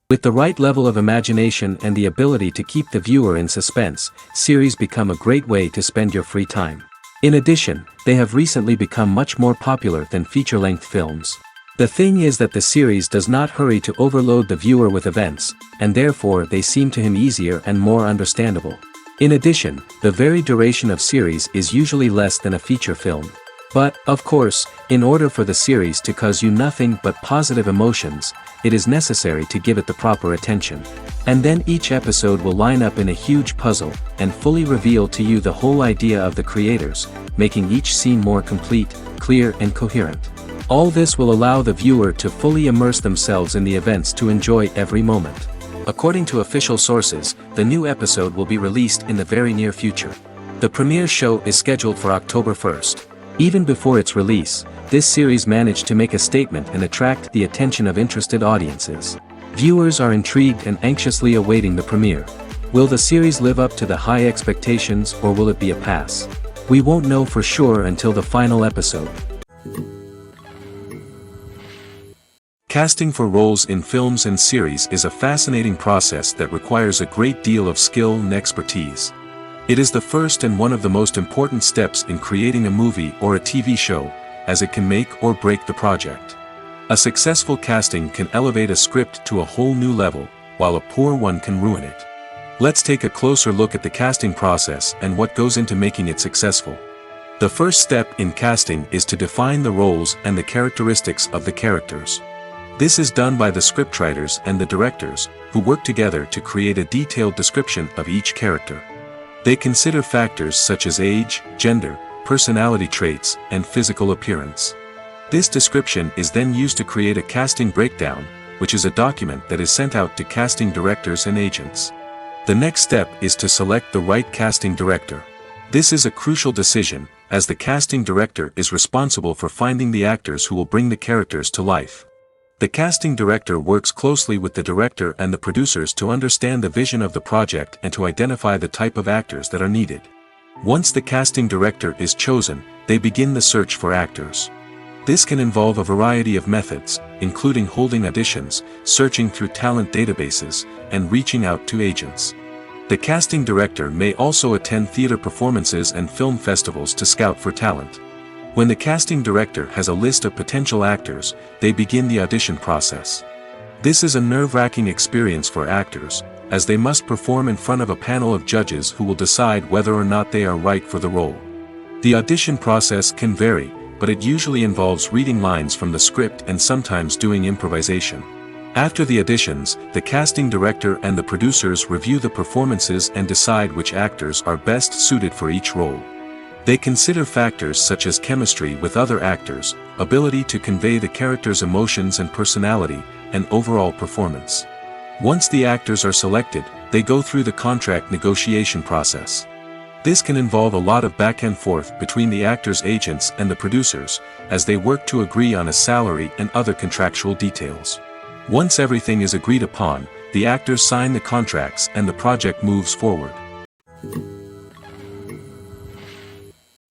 With the right level of imagination and the ability to keep the viewer in suspense, series become a great way to spend your free time. In addition, they have recently become much more popular than feature-length films. The thing is that the series does not hurry to overload the viewer with events, and therefore they seem to him easier and more understandable. In addition, the very duration of series is usually less than a feature film. But, of course, in order for the series to cause you nothing but positive emotions, it is necessary to give it the proper attention. And then each episode will line up in a huge puzzle, and fully reveal to you the whole idea of the creators, making each scene more complete, clear and coherent. All this will allow the viewer to fully immerse themselves in the events to enjoy every moment. According to official sources, the new episode will be released in the very near future. The premiere show is scheduled for October 1st. Even before its release, this series managed to make a statement and attract the attention of interested audiences. Viewers are intrigued and anxiously awaiting the premiere. Will the series live up to the high expectations or will it be a pass? We won't know for sure until the final episode. Casting for roles in films and series is a fascinating process that requires a great deal of skill and expertise. It is the first and one of the most important steps in creating a movie or a TV show, as it can make or break the project. A successful casting can elevate a script to a whole new level, while a poor one can ruin it. Let's take a closer look at the casting process and what goes into making it successful. The first step in casting is to define the roles and the characteristics of the characters. This is done by the scriptwriters and the directors, who work together to create a detailed description of each character. They consider factors such as age, gender, personality traits, and physical appearance. This description is then used to create a casting breakdown, which is a document that is sent out to casting directors and agents. The next step is to select the right casting director. This is a crucial decision, as the casting director is responsible for finding the actors who will bring the characters to life. The casting director works closely with the director and the producers to understand the vision of the project and to identify the type of actors that are needed. Once the casting director is chosen, they begin the search for actors. This can involve a variety of methods, including holding auditions, searching through talent databases, and reaching out to agents. The casting director may also attend theater performances and film festivals to scout for talent. When the casting director has a list of potential actors, they begin the audition process. This is a nerve-wracking experience for actors, as they must perform in front of a panel of judges who will decide whether or not they are right for the role. The audition process can vary, but it usually involves reading lines from the script and sometimes doing improvisation. After the auditions, the casting director and the producers review the performances and decide which actors are best suited for each role. They consider factors such as chemistry with other actors, ability to convey the character's emotions and personality, and overall performance. Once the actors are selected, they go through the contract negotiation process. This can involve a lot of back and forth between the actors' agents and the producers, as they work to agree on a salary and other contractual details. Once everything is agreed upon, the actors sign the contracts and the project moves forward.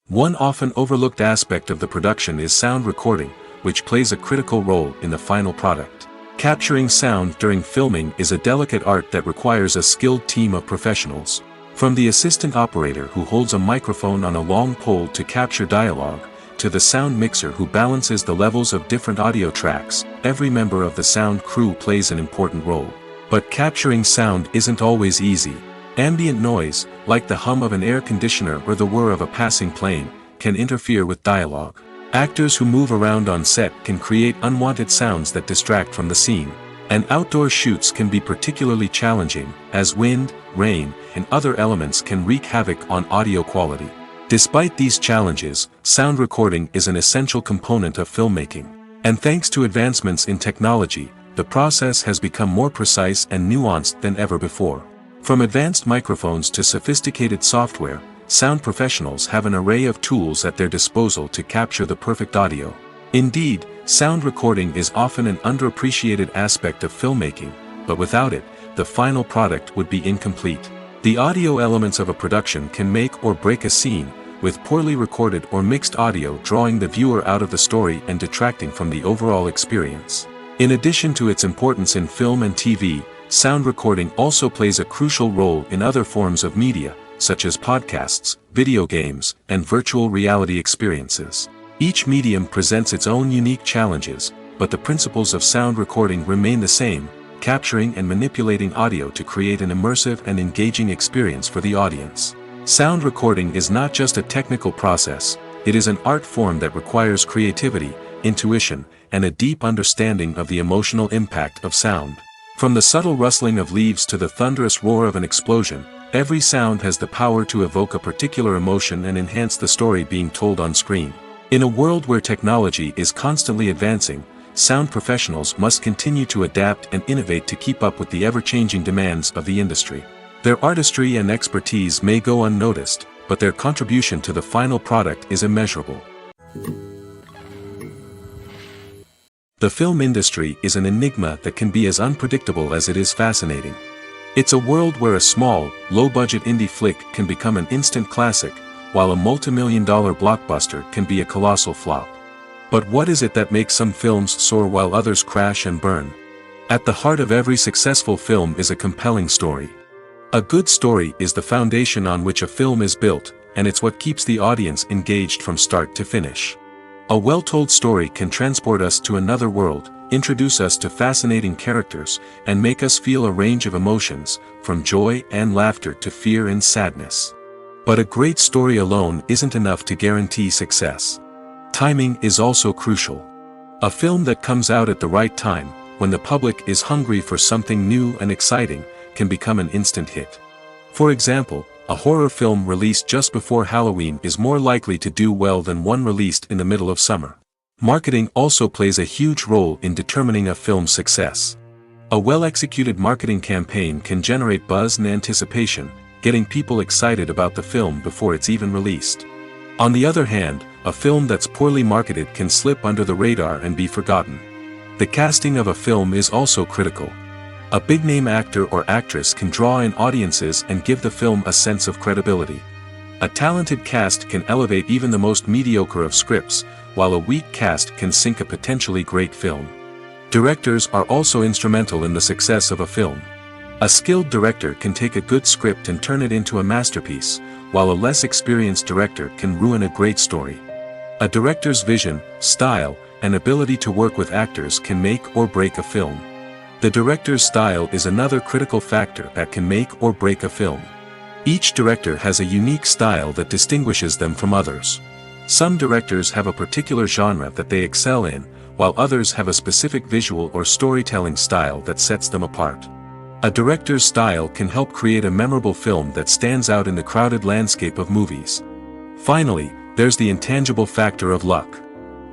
One often overlooked aspect of the production is sound recording, which plays a critical role in the final product. Capturing sound during filming is a delicate art that requires a skilled team of professionals. From the assistant operator who holds a microphone on a long pole to capture dialogue, to the sound mixer who balances the levels of different audio tracks, every member of the sound crew plays an important role. But capturing sound isn't always easy. Ambient noise, like the hum of an air conditioner or the whir of a passing plane, can interfere with dialogue. Actors who move around on set can create unwanted sounds that distract from the scene. And outdoor shoots can be particularly challenging, as wind, rain, and other elements can wreak havoc on audio quality. Despite these challenges, sound recording is an essential component of filmmaking. And thanks to advancements in technology, the process has become more precise and nuanced than ever before. From advanced microphones to sophisticated software, sound professionals have an array of tools at their disposal to capture the perfect audio. Indeed, sound recording is often an underappreciated aspect of filmmaking, but without it, the final product would be incomplete. The audio elements of a production can make or break a scene, with poorly recorded or mixed audio drawing the viewer out of the story and detracting from the overall experience. In addition to its importance in film and TV, sound recording also plays a crucial role in other forms of media, such as podcasts, video games, and virtual reality experiences. Each medium presents its own unique challenges, but the principles of sound recording remain the same: capturing and manipulating audio to create an immersive and engaging experience for the audience. Sound recording is not just a technical process, it is an art form that requires creativity, intuition, and a deep understanding of the emotional impact of sound. From the subtle rustling of leaves to the thunderous roar of an explosion, every sound has the power to evoke a particular emotion and enhance the story being told on screen. In a world where technology is constantly advancing, sound professionals must continue to adapt and innovate to keep up with the ever-changing demands of the industry. Their artistry and expertise may go unnoticed, but their contribution to the final product is immeasurable. The film industry is an enigma that can be as unpredictable as it is fascinating. It's a world where a small, low-budget indie flick can become an instant classic, while a multi-million-dollar blockbuster can be a colossal flop. But what is it that makes some films soar while others crash and burn? At the heart of every successful film is a compelling story. A good story is the foundation on which a film is built, and it's what keeps the audience engaged from start to finish. A well-told story can transport us to another world, introduce us to fascinating characters, and make us feel a range of emotions, from joy and laughter to fear and sadness. But a great story alone isn't enough to guarantee success. Timing is also crucial. A film that comes out at the right time, when the public is hungry for something new and exciting, can become an instant hit. For example, a horror film released just before Halloween is more likely to do well than one released in the middle of summer. Marketing also plays a huge role in determining a film's success. A well-executed marketing campaign can generate buzz and anticipation, getting people excited about the film before it's even released. On the other hand, a film that's poorly marketed can slip under the radar and be forgotten. The casting of a film is also critical. A big-name actor or actress can draw in audiences and give the film a sense of credibility. A talented cast can elevate even the most mediocre of scripts, while a weak cast can sink a potentially great film. Directors are also instrumental in the success of a film. A skilled director can take a good script and turn it into a masterpiece, while a less experienced director can ruin a great story. A director's vision, style, and ability to work with actors can make or break a film. The director's style is another critical factor that can make or break a film. Each director has a unique style that distinguishes them from others. Some directors have a particular genre that they excel in, while others have a specific visual or storytelling style that sets them apart. A director's style can help create a memorable film that stands out in the crowded landscape of movies. Finally, there's the intangible factor of luck.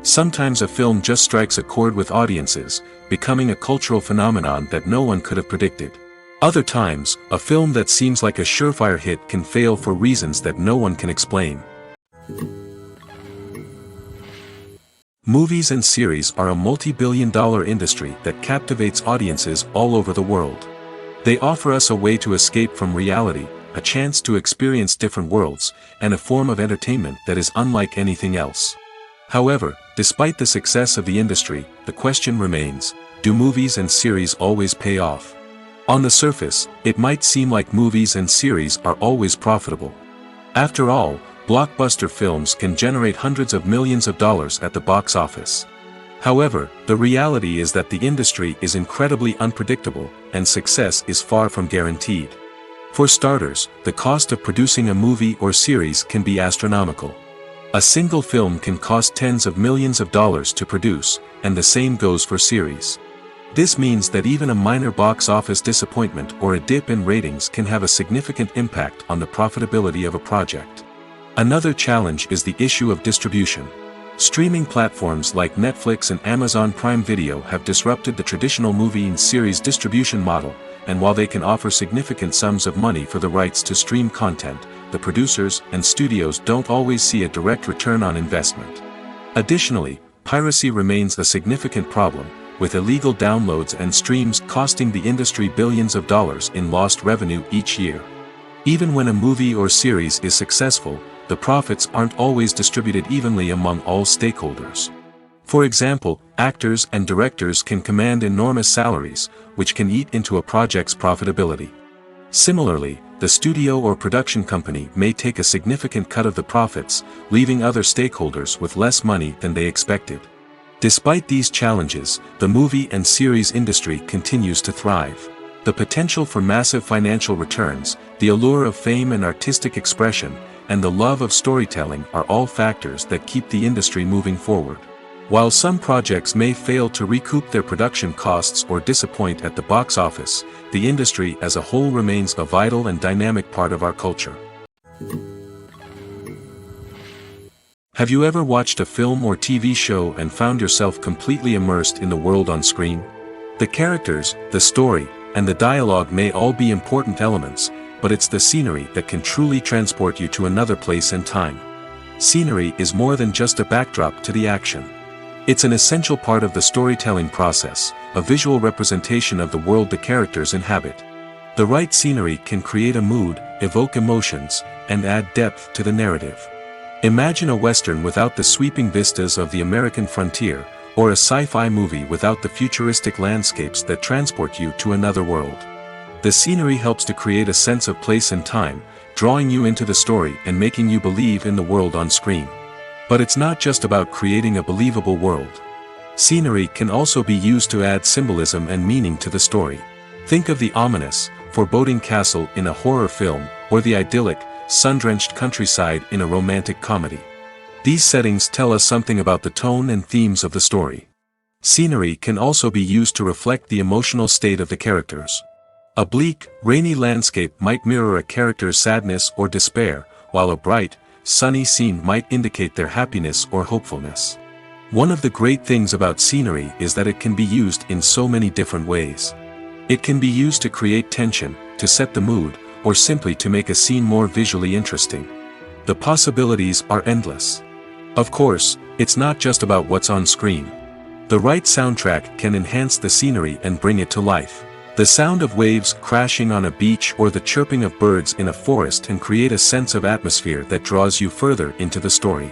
Sometimes a film just strikes a chord with audiences, becoming a cultural phenomenon that no one could have predicted. Other times, a film that seems like a surefire hit can fail for reasons that no one can explain. Movies and series are a multi-billion-dollar industry that captivates audiences all over the world. They offer us a way to escape from reality, a chance to experience different worlds, and a form of entertainment that is unlike anything else. However, despite the success of the industry, the question remains, do movies and series always pay off? On the surface, it might seem like movies and series are always profitable. After all, blockbuster films can generate hundreds of millions of dollars at the box office. However, the reality is that the industry is incredibly unpredictable, and success is far from guaranteed. For starters, the cost of producing a movie or series can be astronomical. A single film can cost tens of millions of dollars to produce, and the same goes for series. This means that even a minor box office disappointment or a dip in ratings can have a significant impact on the profitability of a project. Another challenge is the issue of distribution. Streaming platforms like Netflix and Amazon Prime Video have disrupted the traditional movie and series distribution model, and while they can offer significant sums of money for the rights to stream content, the producers and studios don't always see a direct return on investment. Additionally, piracy remains a significant problem, with illegal downloads and streams costing the industry billions of dollars in lost revenue each year. Even when a movie or series is successful, the profits aren't always distributed evenly among all stakeholders. For example, actors and directors can command enormous salaries, which can eat into a project's profitability. Similarly, the studio or production company may take a significant cut of the profits, leaving other stakeholders with less money than they expected. Despite these challenges, the movie and series industry continues to thrive. The potential for massive financial returns, the allure of fame and artistic expression, and the love of storytelling are all factors that keep the industry moving forward. While some projects may fail to recoup their production costs or disappoint at the box office, the industry as a whole remains a vital and dynamic part of our culture. Have you ever watched a film or TV show and found yourself completely immersed in the world on screen? The characters, the story, and the dialogue may all be important elements, but it's the scenery that can truly transport you to another place and time. Scenery is more than just a backdrop to the action. It's an essential part of the storytelling process, a visual representation of the world the characters inhabit. The right scenery can create a mood, evoke emotions, and add depth to the narrative. Imagine a Western without the sweeping vistas of the American frontier, or a sci-fi movie without the futuristic landscapes that transport you to another world. The scenery helps to create a sense of place and time, drawing you into the story and making you believe in the world on screen. But it's not just about creating a believable world. Scenery can also be used to add symbolism and meaning to the story. Think of the ominous, foreboding castle in a horror film, or the idyllic, sun-drenched countryside in a romantic comedy. These settings tell us something about the tone and themes of the story. Scenery can also be used to reflect the emotional state of the characters. A bleak, rainy landscape might mirror a character's sadness or despair, while a bright, sunny scene might indicate their happiness or hopefulness. One of the great things about scenery is that it can be used in so many different ways. It can be used to create tension, to set the mood, or simply to make a scene more visually interesting. The possibilities are endless. Of course, it's not just about what's on screen. The right soundtrack can enhance the scenery and bring it to life. The sound of waves crashing on a beach or the chirping of birds in a forest can create a sense of atmosphere that draws you further into the story.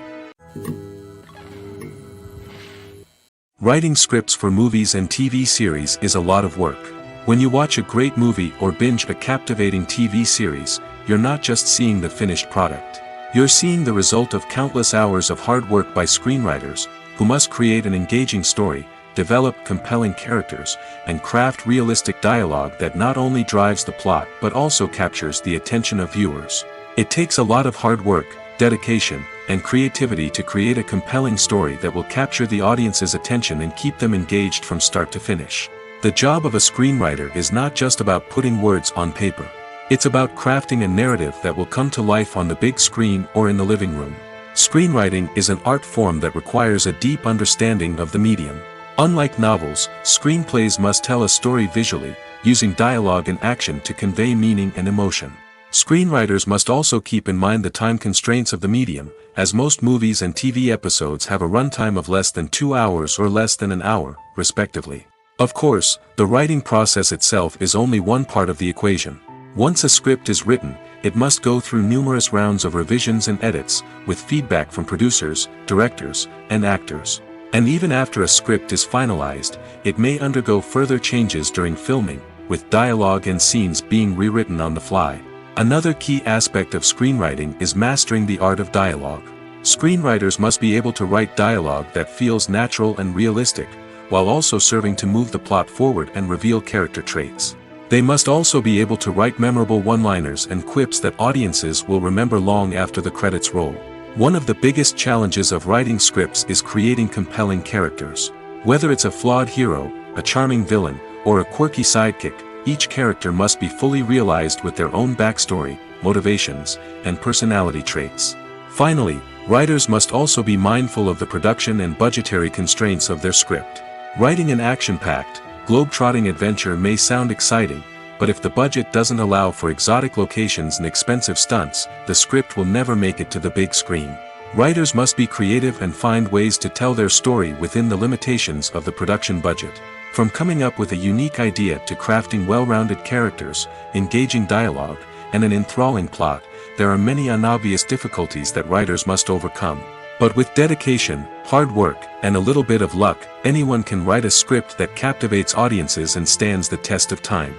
Writing scripts for movies and TV series is a lot of work. When you watch a great movie or binge a captivating TV series, you're not just seeing the finished product. You're seeing the result of countless hours of hard work by screenwriters, who must create an engaging story, develop compelling characters, and craft realistic dialogue that not only drives the plot but also captures the attention of viewers. It takes a lot of hard work, dedication, and creativity to create a compelling story that will capture the audience's attention and keep them engaged from start to finish. The job of a screenwriter is not just about putting words on paper. It's about crafting a narrative that will come to life on the big screen or in the living room. Screenwriting is an art form that requires a deep understanding of the medium. Unlike novels, screenplays must tell a story visually, using dialogue and action to convey meaning and emotion. Screenwriters must also keep in mind the time constraints of the medium, as most movies and TV episodes have a runtime of less than 2 hours or less than an hour, respectively. Of course, the writing process itself is only one part of the equation. Once a script is written, it must go through numerous rounds of revisions and edits, with feedback from producers, directors, and actors. And even after a script is finalized, it may undergo further changes during filming, with dialogue and scenes being rewritten on the fly. Another key aspect of screenwriting is mastering the art of dialogue. Screenwriters must be able to write dialogue that feels natural and realistic, while also serving to move the plot forward and reveal character traits. They must also be able to write memorable one-liners and quips that audiences will remember long after the credits roll. One of the biggest challenges of writing scripts is creating compelling characters. Whether it's a flawed hero, a charming villain, or a quirky sidekick, each character must be fully realized with their own backstory, motivations, and personality traits. Finally, writers must also be mindful of the production and budgetary constraints of their script. Writing an action-packed, globe-trotting adventure may sound exciting, but if the budget doesn't allow for exotic locations and expensive stunts, the script will never make it to the big screen. Writers must be creative and find ways to tell their story within the limitations of the production budget. From coming up with a unique idea to crafting well-rounded characters, engaging dialogue, and an enthralling plot, there are many unobvious difficulties that writers must overcome. But with dedication, hard work, and a little bit of luck, anyone can write a script that captivates audiences and stands the test of time.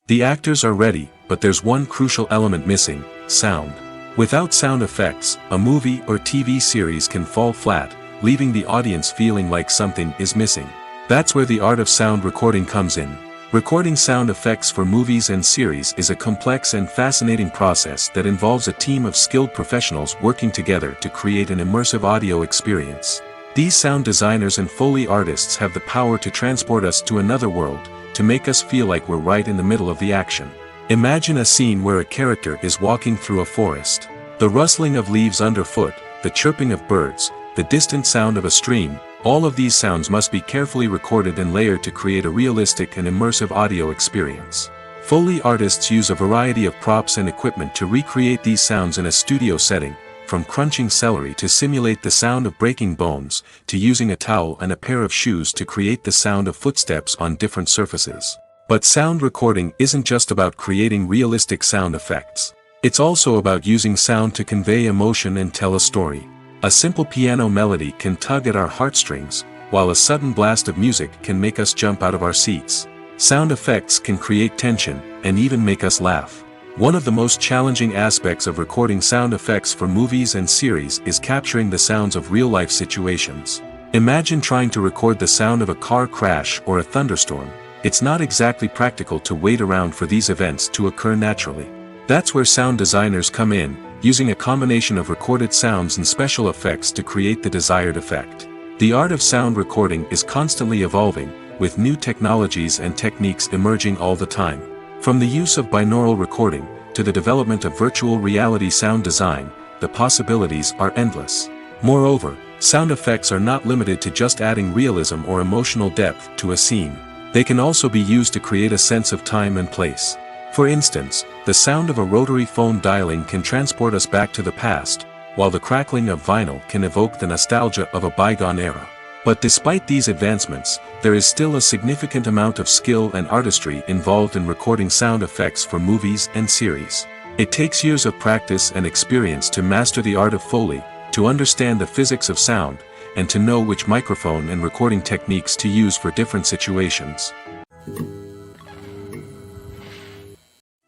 The actors are ready, but there's one crucial element missing: sound. Without sound effects, a movie or TV series can fall flat, leaving the audience feeling like something is missing. That's where the art of sound recording comes in. Recording sound effects for movies and series is a complex and fascinating process that involves a team of skilled professionals working together to create an immersive audio experience. These sound designers and Foley artists have the power to transport us to another world, to make us feel like we're right in the middle of the action. Imagine a scene where a character is walking through a forest. The rustling of leaves underfoot, the chirping of birds, the distant sound of a stream, all of these sounds must be carefully recorded and layered to create a realistic and immersive audio experience. Foley artists use a variety of props and equipment to recreate these sounds in a studio setting, from crunching celery to simulate the sound of breaking bones, to using a towel and a pair of shoes to create the sound of footsteps on different surfaces. But sound recording isn't just about creating realistic sound effects. It's also about using sound to convey emotion and tell a story. A simple piano melody can tug at our heartstrings, while a sudden blast of music can make us jump out of our seats. Sound effects can create tension, and even make us laugh. One of the most challenging aspects of recording sound effects for movies and series is capturing the sounds of real-life situations. Imagine trying to record the sound of a car crash or a thunderstorm. It's not exactly practical to wait around for these events to occur naturally. That's where sound designers come in, using a combination of recorded sounds and special effects to create the desired effect. The art of sound recording is constantly evolving, with new technologies and techniques emerging all the time. From the use of binaural recording, to the development of virtual reality sound design, the possibilities are endless. Moreover, sound effects are not limited to just adding realism or emotional depth to a scene. They can also be used to create a sense of time and place. For instance, the sound of a rotary phone dialing can transport us back to the past, while the crackling of vinyl can evoke the nostalgia of a bygone era. But despite these advancements, there is still a significant amount of skill and artistry involved in recording sound effects for movies and series. It takes years of practice and experience to master the art of Foley, to understand the physics of sound, and to know which microphone and recording techniques to use for different situations.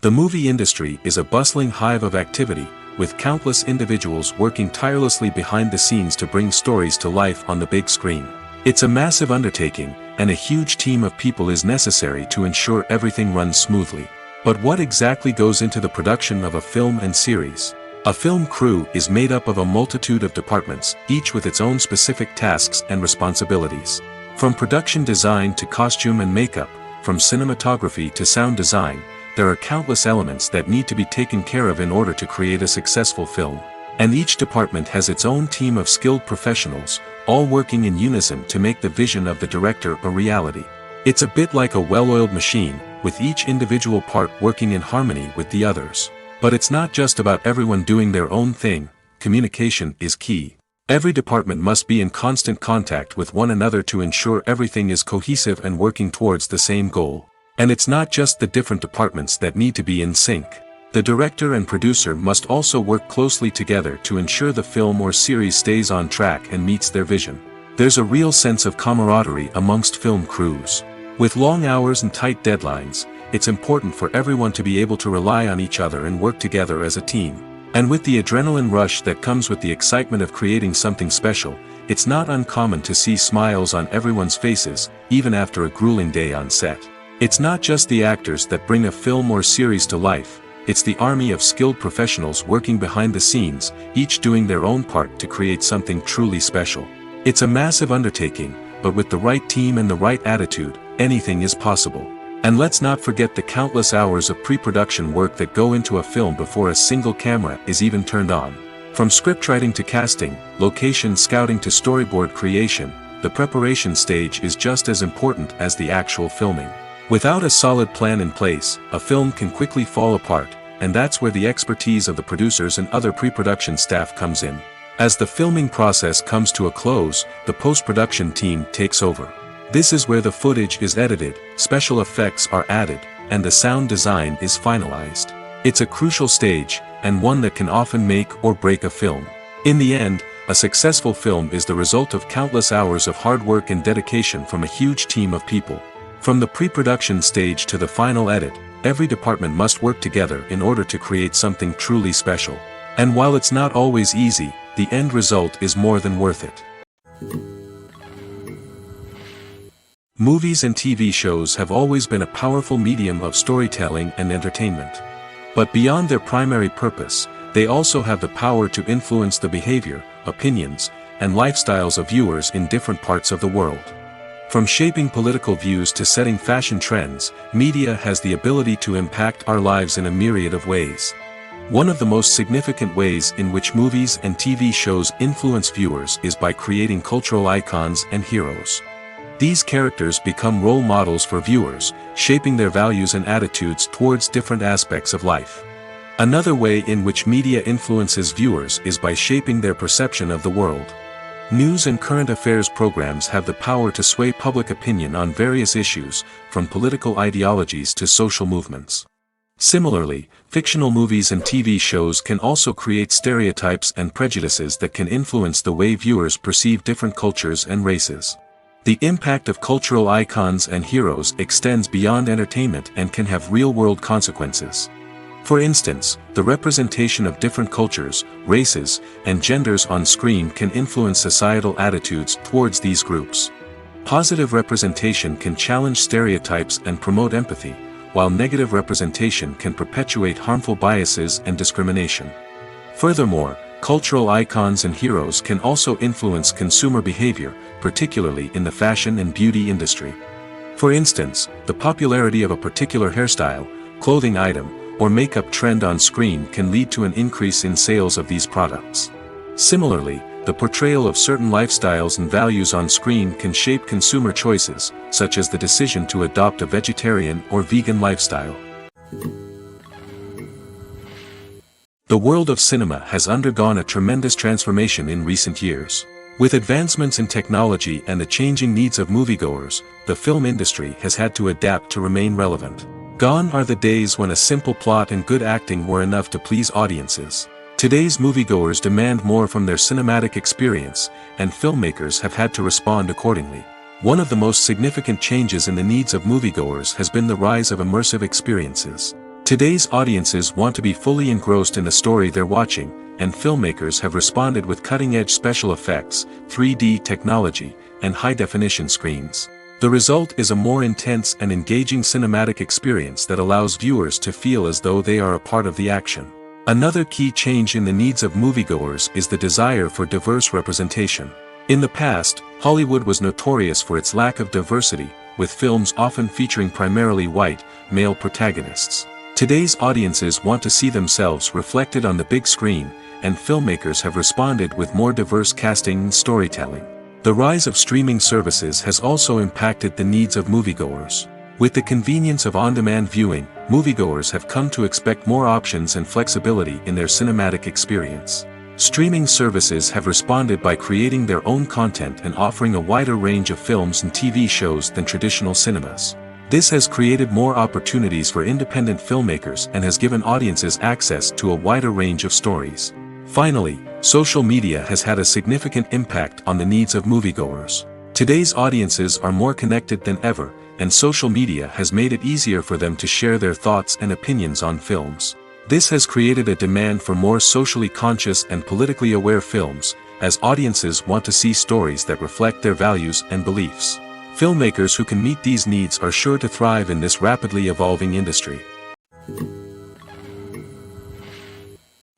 The movie industry is a bustling hive of activity, with countless individuals working tirelessly behind the scenes to bring stories to life on the big screen. It's a massive undertaking, and a huge team of people is necessary to ensure everything runs smoothly. But what exactly goes into the production of a film and series? A film crew is made up of a multitude of departments, each with its own specific tasks and responsibilities. From production design to costume and makeup, from cinematography to sound design, there are countless elements that need to be taken care of in order to create a successful film. And each department has its own team of skilled professionals, all working in unison to make the vision of the director a reality. It's a bit like a well-oiled machine, with each individual part working in harmony with the others. But it's not just about everyone doing their own thing. Communication is key. Every department must be in constant contact with one another to ensure everything is cohesive and working towards the same goal. And it's not just the different departments that need to be in sync. The director and producer must also work closely together to ensure the film or series stays on track and meets their vision. There's a real sense of camaraderie amongst film crews. With long hours and tight deadlines, it's important for everyone to be able to rely on each other and work together as a team. And with the adrenaline rush that comes with the excitement of creating something special, it's not uncommon to see smiles on everyone's faces, even after a grueling day on set. It's not just the actors that bring a film or series to life, it's the army of skilled professionals working behind the scenes, each doing their own part to create something truly special. It's a massive undertaking, but with the right team and the right attitude, anything is possible. And let's not forget the countless hours of pre-production work that go into a film before a single camera is even turned on. From scriptwriting to casting, location scouting to storyboard creation, the preparation stage is just as important as the actual filming. Without a solid plan in place, a film can quickly fall apart, and that's where the expertise of the producers and other pre-production staff comes in. As the filming process comes to a close, the post-production team takes over. This is where the footage is edited, special effects are added, and the sound design is finalized. It's a crucial stage, and one that can often make or break a film. In the end, a successful film is the result of countless hours of hard work and dedication from a huge team of people. From the pre-production stage to the final edit, every department must work together in order to create something truly special. And while it's not always easy, the end result is more than worth it. Movies and TV shows have always been a powerful medium of storytelling and entertainment. But beyond their primary purpose, they also have the power to influence the behavior, opinions, and lifestyles of viewers in different parts of the world. From shaping political views to setting fashion trends, media has the ability to impact our lives in a myriad of ways. One of the most significant ways in which movies and TV shows influence viewers is by creating cultural icons and heroes. These characters become role models for viewers, shaping their values and attitudes towards different aspects of life. Another way in which media influences viewers is by shaping their perception of the world. News and current affairs programs have the power to sway public opinion on various issues, from political ideologies to social movements. Similarly, fictional movies and TV shows can also create stereotypes and prejudices that can influence the way viewers perceive different cultures and races. The impact of cultural icons and heroes extends beyond entertainment and can have real-world consequences. For instance, the representation of different cultures, races, and genders on screen can influence societal attitudes towards these groups. Positive representation can challenge stereotypes and promote empathy, while negative representation can perpetuate harmful biases and discrimination. Furthermore, cultural icons and heroes can also influence consumer behavior, particularly in the fashion and beauty industry. For instance, the popularity of a particular hairstyle, clothing item, or makeup trend on screen can lead to an increase in sales of these products. Similarly, the portrayal of certain lifestyles and values on screen can shape consumer choices, such as the decision to adopt a vegetarian or vegan lifestyle. The world of cinema has undergone a tremendous transformation in recent years. With advancements in technology and the changing needs of moviegoers, the film industry has had to adapt to remain relevant. Gone are the days when a simple plot and good acting were enough to please audiences. Today's moviegoers demand more from their cinematic experience, and filmmakers have had to respond accordingly. One of the most significant changes in the needs of moviegoers has been the rise of immersive experiences. Today's audiences want to be fully engrossed in the story they're watching, and filmmakers have responded with cutting-edge special effects, 3D technology, and high-definition screens. The result is a more intense and engaging cinematic experience that allows viewers to feel as though they are a part of the action. Another key change in the needs of moviegoers is the desire for diverse representation. In the past, Hollywood was notorious for its lack of diversity, with films often featuring primarily white, male protagonists. Today's audiences want to see themselves reflected on the big screen, and filmmakers have responded with more diverse casting and storytelling. The rise of streaming services has also impacted the needs of moviegoers. With the convenience of on-demand viewing, moviegoers have come to expect more options and flexibility in their cinematic experience. Streaming services have responded by creating their own content and offering a wider range of films and TV shows than traditional cinemas. This has created more opportunities for independent filmmakers and has given audiences access to a wider range of stories. Finally, social media has had a significant impact on the needs of moviegoers. Today's audiences are more connected than ever, and social media has made it easier for them to share their thoughts and opinions on films. This has created a demand for more socially conscious and politically aware films, as audiences want to see stories that reflect their values and beliefs. Filmmakers who can meet these needs are sure to thrive in this rapidly evolving industry.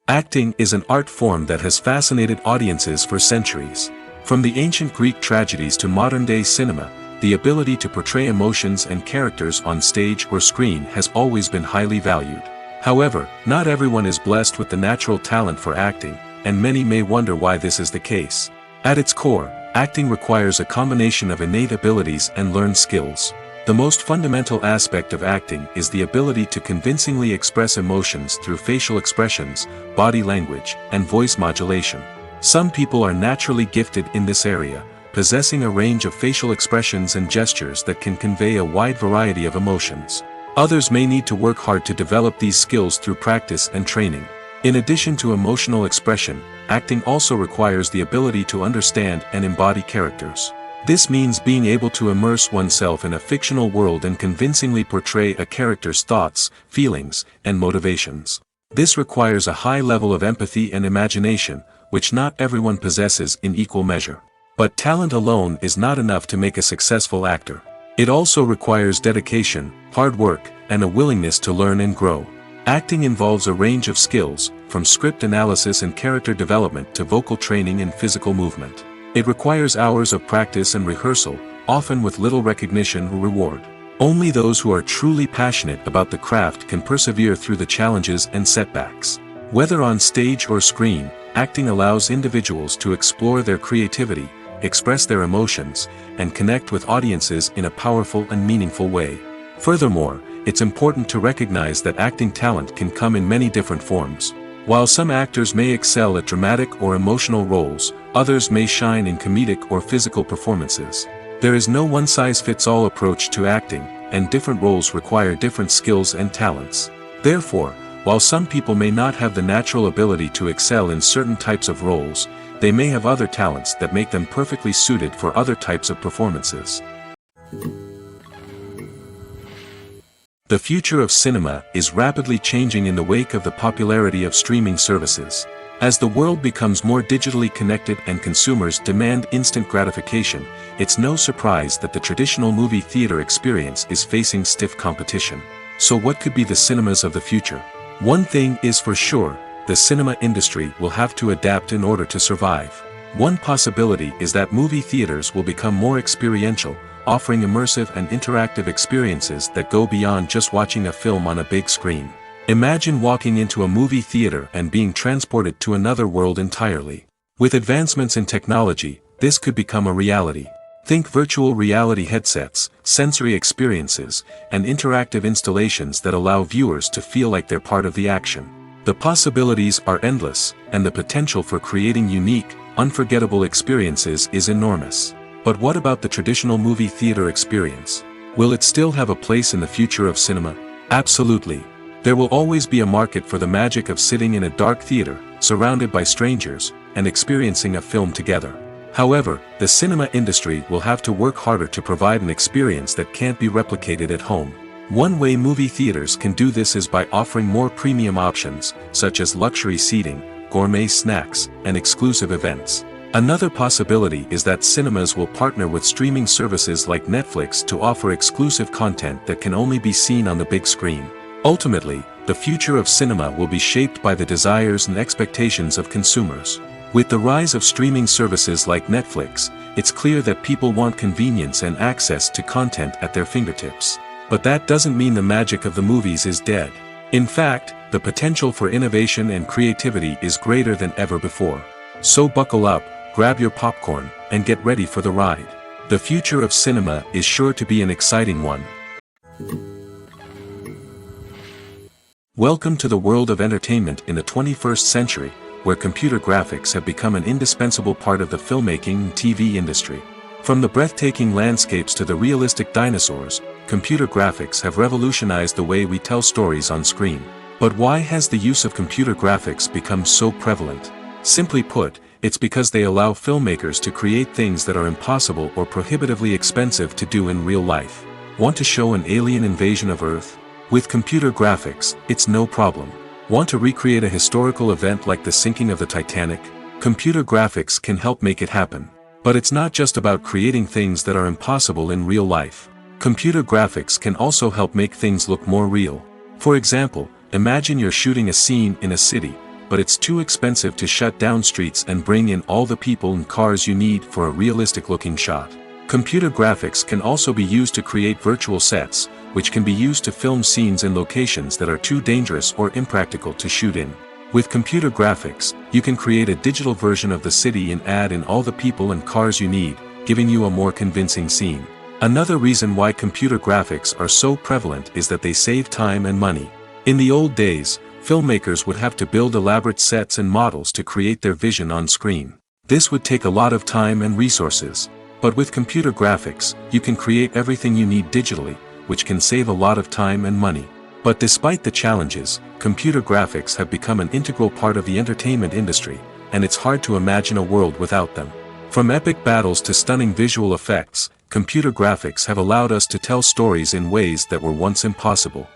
Acting is an art form that has fascinated audiences for centuries. From the ancient Greek tragedies to modern-day cinema, the ability to portray emotions and characters on stage or screen has always been highly valued. However, not everyone is blessed with the natural talent for acting, and many may wonder why this is the case. At its core, acting requires a combination of innate abilities and learned skills. The most fundamental aspect of acting is the ability to convincingly express emotions through facial expressions, body language, and voice modulation. Some people are naturally gifted in this area, possessing a range of facial expressions and gestures that can convey a wide variety of emotions. Others may need to work hard to develop these skills through practice and training. In addition to emotional expression, acting also requires the ability to understand and embody characters. This means being able to immerse oneself in a fictional world and convincingly portray a character's thoughts, feelings, and motivations. This requires a high level of empathy and imagination, which not everyone possesses in equal measure. But talent alone is not enough to make a successful actor. It also requires dedication, hard work, and a willingness to learn and grow. Acting involves a range of skills, from script analysis and character development to vocal training and physical movement. It requires hours of practice and rehearsal, often with little recognition or reward. Only those who are truly passionate about the craft can persevere through the challenges and setbacks. Whether on stage or screen, acting allows individuals to explore their creativity, express their emotions, and connect with audiences in a powerful and meaningful way. Furthermore, it's important to recognize that acting talent can come in many different forms. While some actors may excel at dramatic or emotional roles, others may shine in comedic or physical performances. There is no one-size-fits-all approach to acting, and different roles require different skills and talents. Therefore, while some people may not have the natural ability to excel in certain types of roles, they may have other talents that make them perfectly suited for other types of performances. The future of cinema is rapidly changing in the wake of the popularity of streaming services. As the world becomes more digitally connected and consumers demand instant gratification, it's no surprise that the traditional movie theater experience is facing stiff competition. So what could be the cinemas of the future? One thing is for sure, the cinema industry will have to adapt in order to survive. One possibility is that movie theaters will become more experiential, offering immersive and interactive experiences that go beyond just watching a film on a big screen. Imagine walking into a movie theater and being transported to another world entirely. With advancements in technology, this could become a reality. Think virtual reality headsets, sensory experiences, and interactive installations that allow viewers to feel like they're part of the action. The possibilities are endless, and the potential for creating unique, unforgettable experiences is enormous. But what about the traditional movie theater experience? Will it still have a place in the future of cinema? Absolutely. There will always be a market for the magic of sitting in a dark theater, surrounded by strangers, and experiencing a film together. However, the cinema industry will have to work harder to provide an experience that can't be replicated at home. One way movie theaters can do this is by offering more premium options, such as luxury seating, gourmet snacks, and exclusive events. Another possibility is that cinemas will partner with streaming services like Netflix to offer exclusive content that can only be seen on the big screen. Ultimately, the future of cinema will be shaped by the desires and expectations of consumers. With the rise of streaming services like Netflix, it's clear that people want convenience and access to content at their fingertips. But that doesn't mean the magic of the movies is dead. In fact, the potential for innovation and creativity is greater than ever before. So buckle up, grab your popcorn, and get ready for the ride. The future of cinema is sure to be an exciting one. Welcome to the world of entertainment in the 21st century, where computer graphics have become an indispensable part of the filmmaking and TV industry. From the breathtaking landscapes to the realistic dinosaurs, computer graphics have revolutionized the way we tell stories on screen. But why has the use of computer graphics become so prevalent? Simply put, it's because they allow filmmakers to create things that are impossible or prohibitively expensive to do in real life. Want to show an alien invasion of Earth? With computer graphics, it's no problem. Want to recreate a historical event like the sinking of the Titanic? Computer graphics can help make it happen. But it's not just about creating things that are impossible in real life. Computer graphics can also help make things look more real. For example, imagine you're shooting a scene in a city, but it's too expensive to shut down streets and bring in all the people and cars you need for a realistic-looking shot. Computer graphics can also be used to create virtual sets, which can be used to film scenes in locations that are too dangerous or impractical to shoot in. With computer graphics, you can create a digital version of the city and add in all the people and cars you need, giving you a more convincing scene. Another reason why computer graphics are so prevalent is that they save time and money. In the old days, filmmakers would have to build elaborate sets and models to create their vision on screen. This would take a lot of time and resources. But with computer graphics, you can create everything you need digitally, which can save a lot of time and money. But despite the challenges, computer graphics have become an integral part of the entertainment industry, and it's hard to imagine a world without them. From epic battles to stunning visual effects, computer graphics have allowed us to tell stories in ways that were once impossible.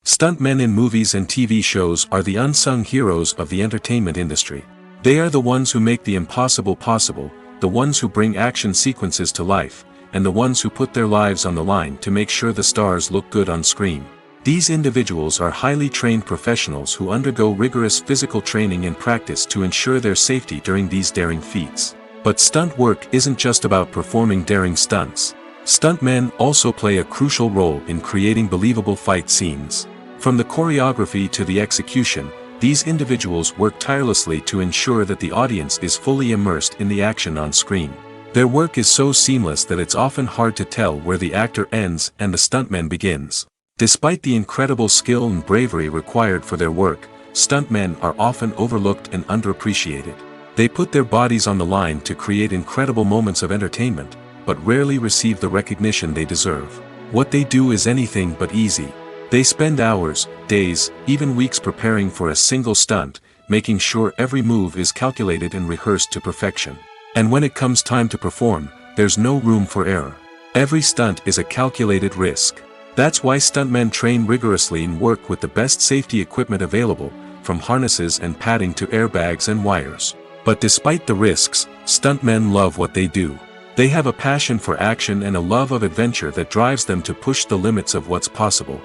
Stuntmen in movies and TV shows are the unsung heroes of the entertainment industry. They are the ones who make the impossible possible, the ones who bring action sequences to life, and the ones who put their lives on the line to make sure the stars look good on screen. These individuals are highly trained professionals who undergo rigorous physical training and practice to ensure their safety during these daring feats. But stunt work isn't just about performing daring stunts. Stuntmen also play a crucial role in creating believable fight scenes. From the choreography to the execution, these individuals work tirelessly to ensure that the audience is fully immersed in the action on screen. Their work is so seamless that it's often hard to tell where the actor ends and the stuntman begins. Despite the incredible skill and bravery required for their work, stuntmen are often overlooked and underappreciated. They put their bodies on the line to create incredible moments of entertainment, but rarely receive the recognition they deserve. What they do is anything but easy. They spend hours, days, even weeks preparing for a single stunt, making sure every move is calculated and rehearsed to perfection. And when it comes time to perform, there's no room for error. Every stunt is a calculated risk. That's why stuntmen train rigorously and work with the best safety equipment available, from harnesses and padding to airbags and wires. But despite the risks, stuntmen love what they do. They have a passion for action and a love of adventure that drives them to push the limits of what's possible.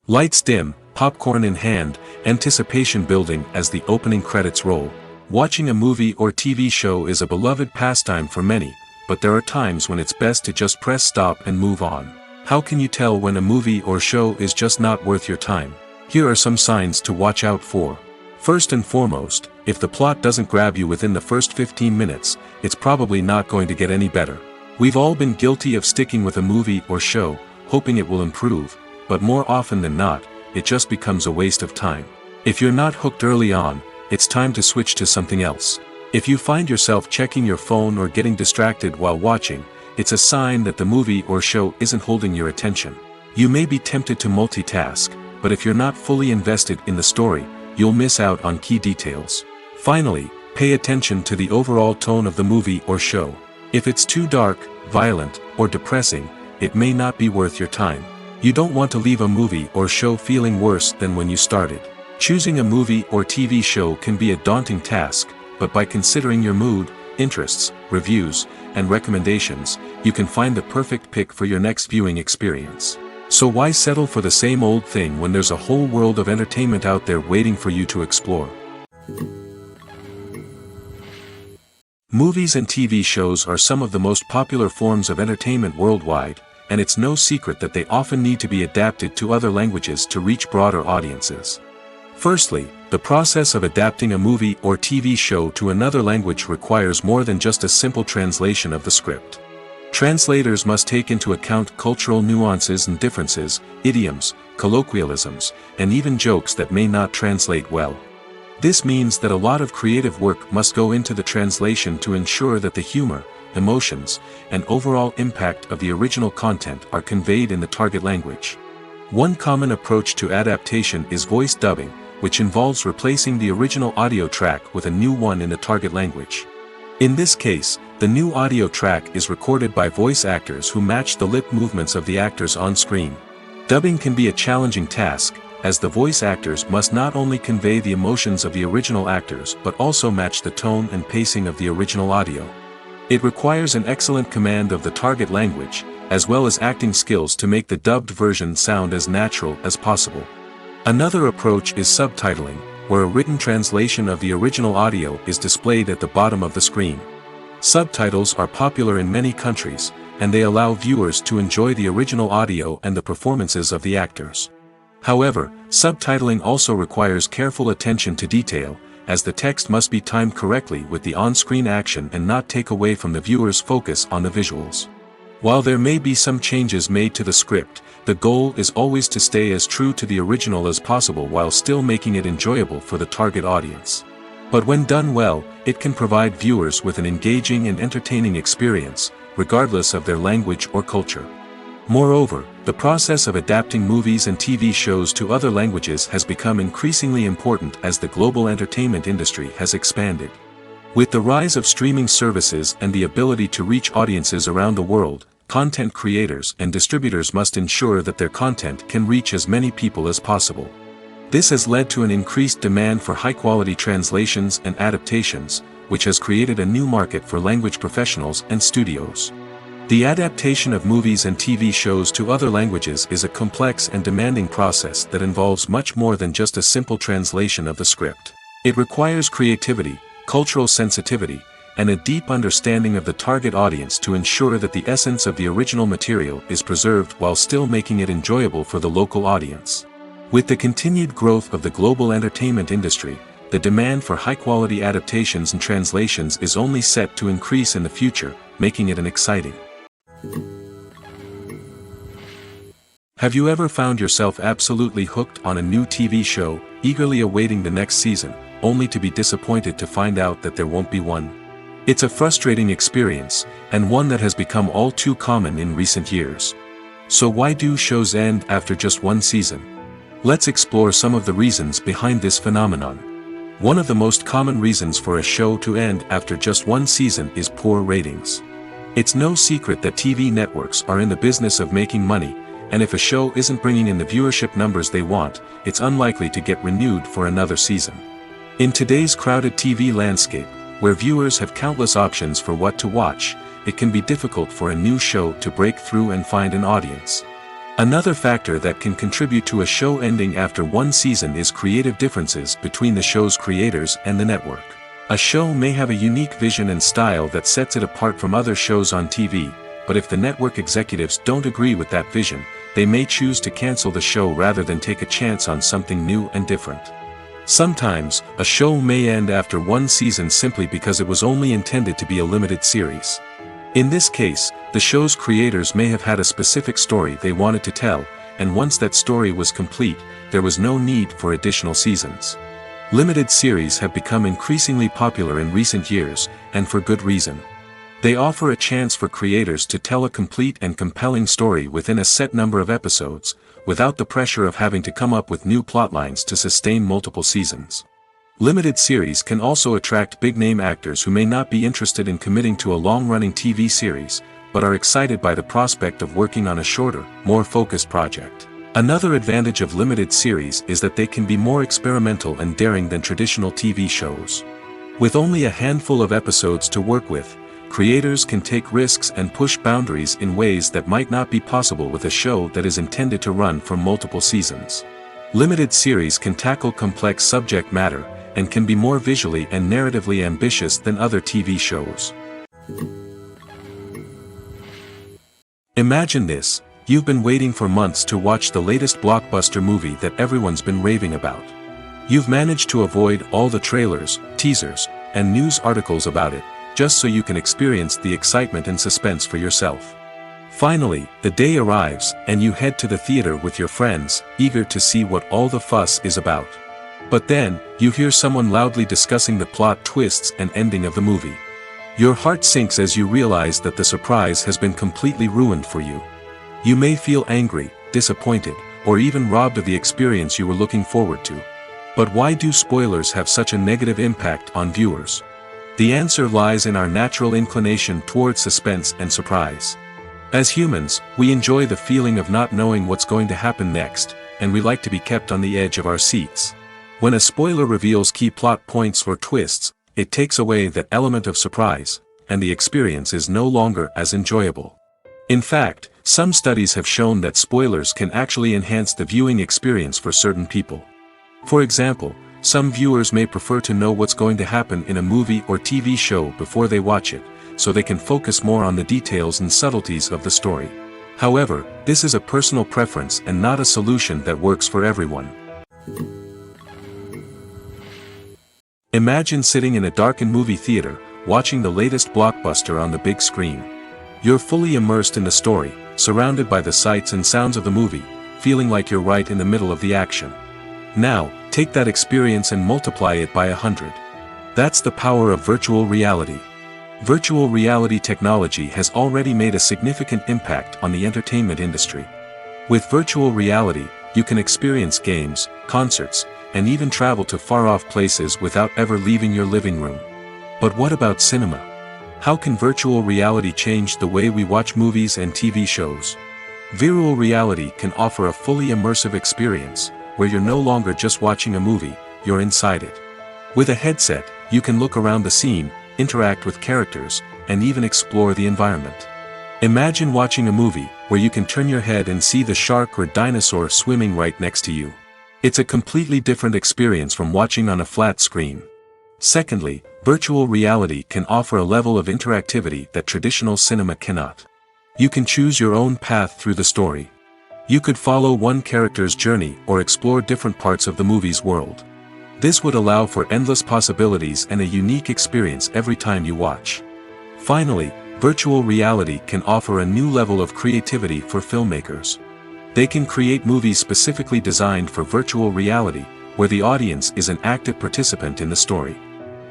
Lights dim, popcorn in hand, anticipation building as the opening credits roll. Watching a movie or TV show is a beloved pastime for many, but there are times when it's best to just press stop and move on. How can you tell when a movie or show is just not worth your time? Here are some signs to watch out for. First and foremost, if the plot doesn't grab you within the first 15 minutes, it's probably not going to get any better. We've all been guilty of sticking with a movie or show, hoping it will improve, but more often than not, it just becomes a waste of time. If you're not hooked early on, it's time to switch to something else. If you find yourself checking your phone or getting distracted while watching, it's a sign that the movie or show isn't holding your attention. You may be tempted to multitask, but if you're not fully invested in the story, you'll miss out on key details. Finally, pay attention to the overall tone of the movie or show. If it's too dark, violent, or depressing, it may not be worth your time. You don't want to leave a movie or show feeling worse than when you started. Choosing a movie or TV show can be a daunting task, but by considering your mood, interests, reviews, and recommendations, you can find the perfect pick for your next viewing experience. So why settle for the same old thing when there's a whole world of entertainment out there waiting for you to explore? Movies and TV shows are some of the most popular forms of entertainment worldwide, and it's no secret that they often need to be adapted to other languages to reach broader audiences. Firstly, the process of adapting a movie or TV show to another language requires more than just a simple translation of the script. Translators must take into account cultural nuances and differences, idioms, colloquialisms, and even jokes that may not translate well. This means that a lot of creative work must go into the translation to ensure that the humor, emotions, and overall impact of the original content are conveyed in the target language. One common approach to adaptation is voice dubbing, which involves replacing the original audio track with a new one in the target language. In this case, The new audio track is recorded by voice actors who match the lip movements of the actors on screen. Dubbing can be a challenging task, as the voice actors must not only convey the emotions of the original actors but also match the tone and pacing of the original audio. It requires an excellent command of the target language, as well as acting skills to make the dubbed version sound as natural as possible. Another approach is subtitling, where a written translation of the original audio is displayed at the bottom of the screen. Subtitles are popular in many countries, and they allow viewers to enjoy the original audio and the performances of the actors. However, subtitling also requires careful attention to detail, as the text must be timed correctly with the on-screen action and not take away from the viewer's focus on the visuals. While there may be some changes made to the script, the goal is always to stay as true to the original as possible while still making it enjoyable for the target audience. But when done well, it can provide viewers with an engaging and entertaining experience, regardless of their language or culture. Moreover, the process of adapting movies and TV shows to other languages has become increasingly important as the global entertainment industry has expanded. With the rise of streaming services and the ability to reach audiences around the world, content creators and distributors must ensure that their content can reach as many people as possible. This has led to an increased demand for high-quality translations and adaptations, which has created a new market for language professionals and studios. The adaptation of movies and TV shows to other languages is a complex and demanding process that involves much more than just a simple translation of the script. It requires creativity, cultural sensitivity, and a deep understanding of the target audience to ensure that the essence of the original material is preserved while still making it enjoyable for the local audience. With the continued growth of the global entertainment industry, the demand for high-quality adaptations and translations is only set to increase in the future, making it an exciting. Have you ever found yourself absolutely hooked on a new TV show, eagerly awaiting the next season, only to be disappointed to find out that there won't be one? It's a frustrating experience, and one that has become all too common in recent years. So why do shows end after just one season? Let's explore some of the reasons behind this phenomenon. One of the most common reasons for a show to end after just one season is poor ratings. It's no secret that TV networks are in the business of making money, and if a show isn't bringing in the viewership numbers they want, it's unlikely to get renewed for another season. In today's crowded TV landscape, where viewers have countless options for what to watch, it can be difficult for a new show to break through and find an audience. Another factor that can contribute to a show ending after one season is creative differences between the show's creators and the network. A show may have a unique vision and style that sets it apart from other shows on TV, but if the network executives don't agree with that vision, they may choose to cancel the show rather than take a chance on something new and different. Sometimes, a show may end after one season simply because it was only intended to be a limited series. In this case, the show's creators may have had a specific story they wanted to tell, and once that story was complete, there was no need for additional seasons. Limited series have become increasingly popular in recent years, and for good reason. They offer a chance for creators to tell a complete and compelling story within a set number of episodes, without the pressure of having to come up with new plotlines to sustain multiple seasons. Limited series can also attract big-name actors who may not be interested in committing to a long-running TV series, but are excited by the prospect of working on a shorter, more focused project. Another advantage of limited series is that they can be more experimental and daring than traditional TV shows. With only a handful of episodes to work with, creators can take risks and push boundaries in ways that might not be possible with a show that is intended to run for multiple seasons. Limited series can tackle complex subject matter, and can be more visually and narratively ambitious than other TV shows. Imagine this: you've been waiting for months to watch the latest blockbuster movie that everyone's been raving about. You've managed to avoid all the trailers, teasers, and news articles about it, just so you can experience the excitement and suspense for yourself. Finally, the day arrives, and you head to the theater with your friends, eager to see what all the fuss is about. But then, you hear someone loudly discussing the plot twists and ending of the movie. Your heart sinks as you realize that the surprise has been completely ruined for you. You may feel angry, disappointed, or even robbed of the experience you were looking forward to. But why do spoilers have such a negative impact on viewers? The answer lies in our natural inclination towards suspense and surprise. As humans, we enjoy the feeling of not knowing what's going to happen next, and we like to be kept on the edge of our seats. When a spoiler reveals key plot points or twists, it takes away that element of surprise, and the experience is no longer as enjoyable. In fact, some studies have shown that spoilers can actually enhance the viewing experience for certain people. For example, some viewers may prefer to know what's going to happen in a movie or TV show before they watch it, so they can focus more on the details and subtleties of the story. However, this is a personal preference and not a solution that works for everyone. Imagine sitting in a darkened movie theater, watching the latest blockbuster on the big screen. You're fully immersed in the story, surrounded by the sights and sounds of the movie, feeling like you're right in the middle of the action. Now, take that experience and multiply it by 100. That's the power of virtual reality. Virtual reality technology has already made a significant impact on the entertainment industry. With virtual reality, you can experience games, concerts, and even travel to far-off places without ever leaving your living room. But what about cinema? How can virtual reality change the way we watch movies and TV shows? Virtual reality can offer a fully immersive experience, where you're no longer just watching a movie, you're inside it. With a headset, you can look around the scene, interact with characters, and even explore the environment. Imagine watching a movie, where you can turn your head and see the shark or dinosaur swimming right next to you. It's a completely different experience from watching on a flat screen. Secondly, virtual reality can offer a level of interactivity that traditional cinema cannot. You can choose your own path through the story. You could follow one character's journey or explore different parts of the movie's world. This would allow for endless possibilities and a unique experience every time you watch. Finally, virtual reality can offer a new level of creativity for filmmakers. They can create movies specifically designed for virtual reality, where the audience is an active participant in the story.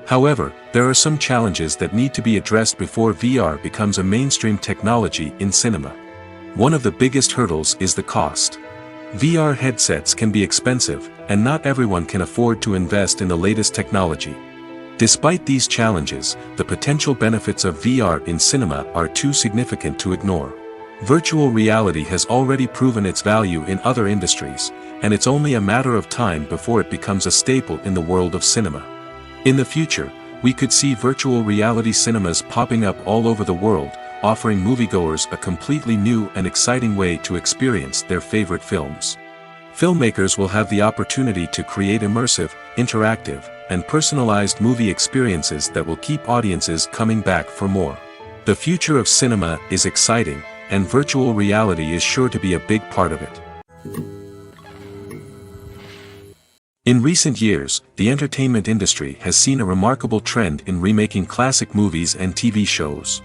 However, there are some challenges that need to be addressed before VR becomes a mainstream technology in cinema. One of the biggest hurdles is the cost. VR headsets can be expensive, and not everyone can afford to invest in the latest technology. Despite these challenges, the potential benefits of VR in cinema are too significant to ignore. Virtual reality has already proven its value in other industries, and it's only a matter of time before it becomes a staple in the world of cinema. In the future, we could see virtual reality cinemas popping up all over the world, offering moviegoers a completely new and exciting way to experience their favorite films. Filmmakers will have the opportunity to create immersive, interactive, and personalized movie experiences that will keep audiences coming back for more. The future of cinema is exciting, and virtual reality is sure to be a big part of it. In recent years, the entertainment industry has seen a remarkable trend in remaking classic movies and TV shows.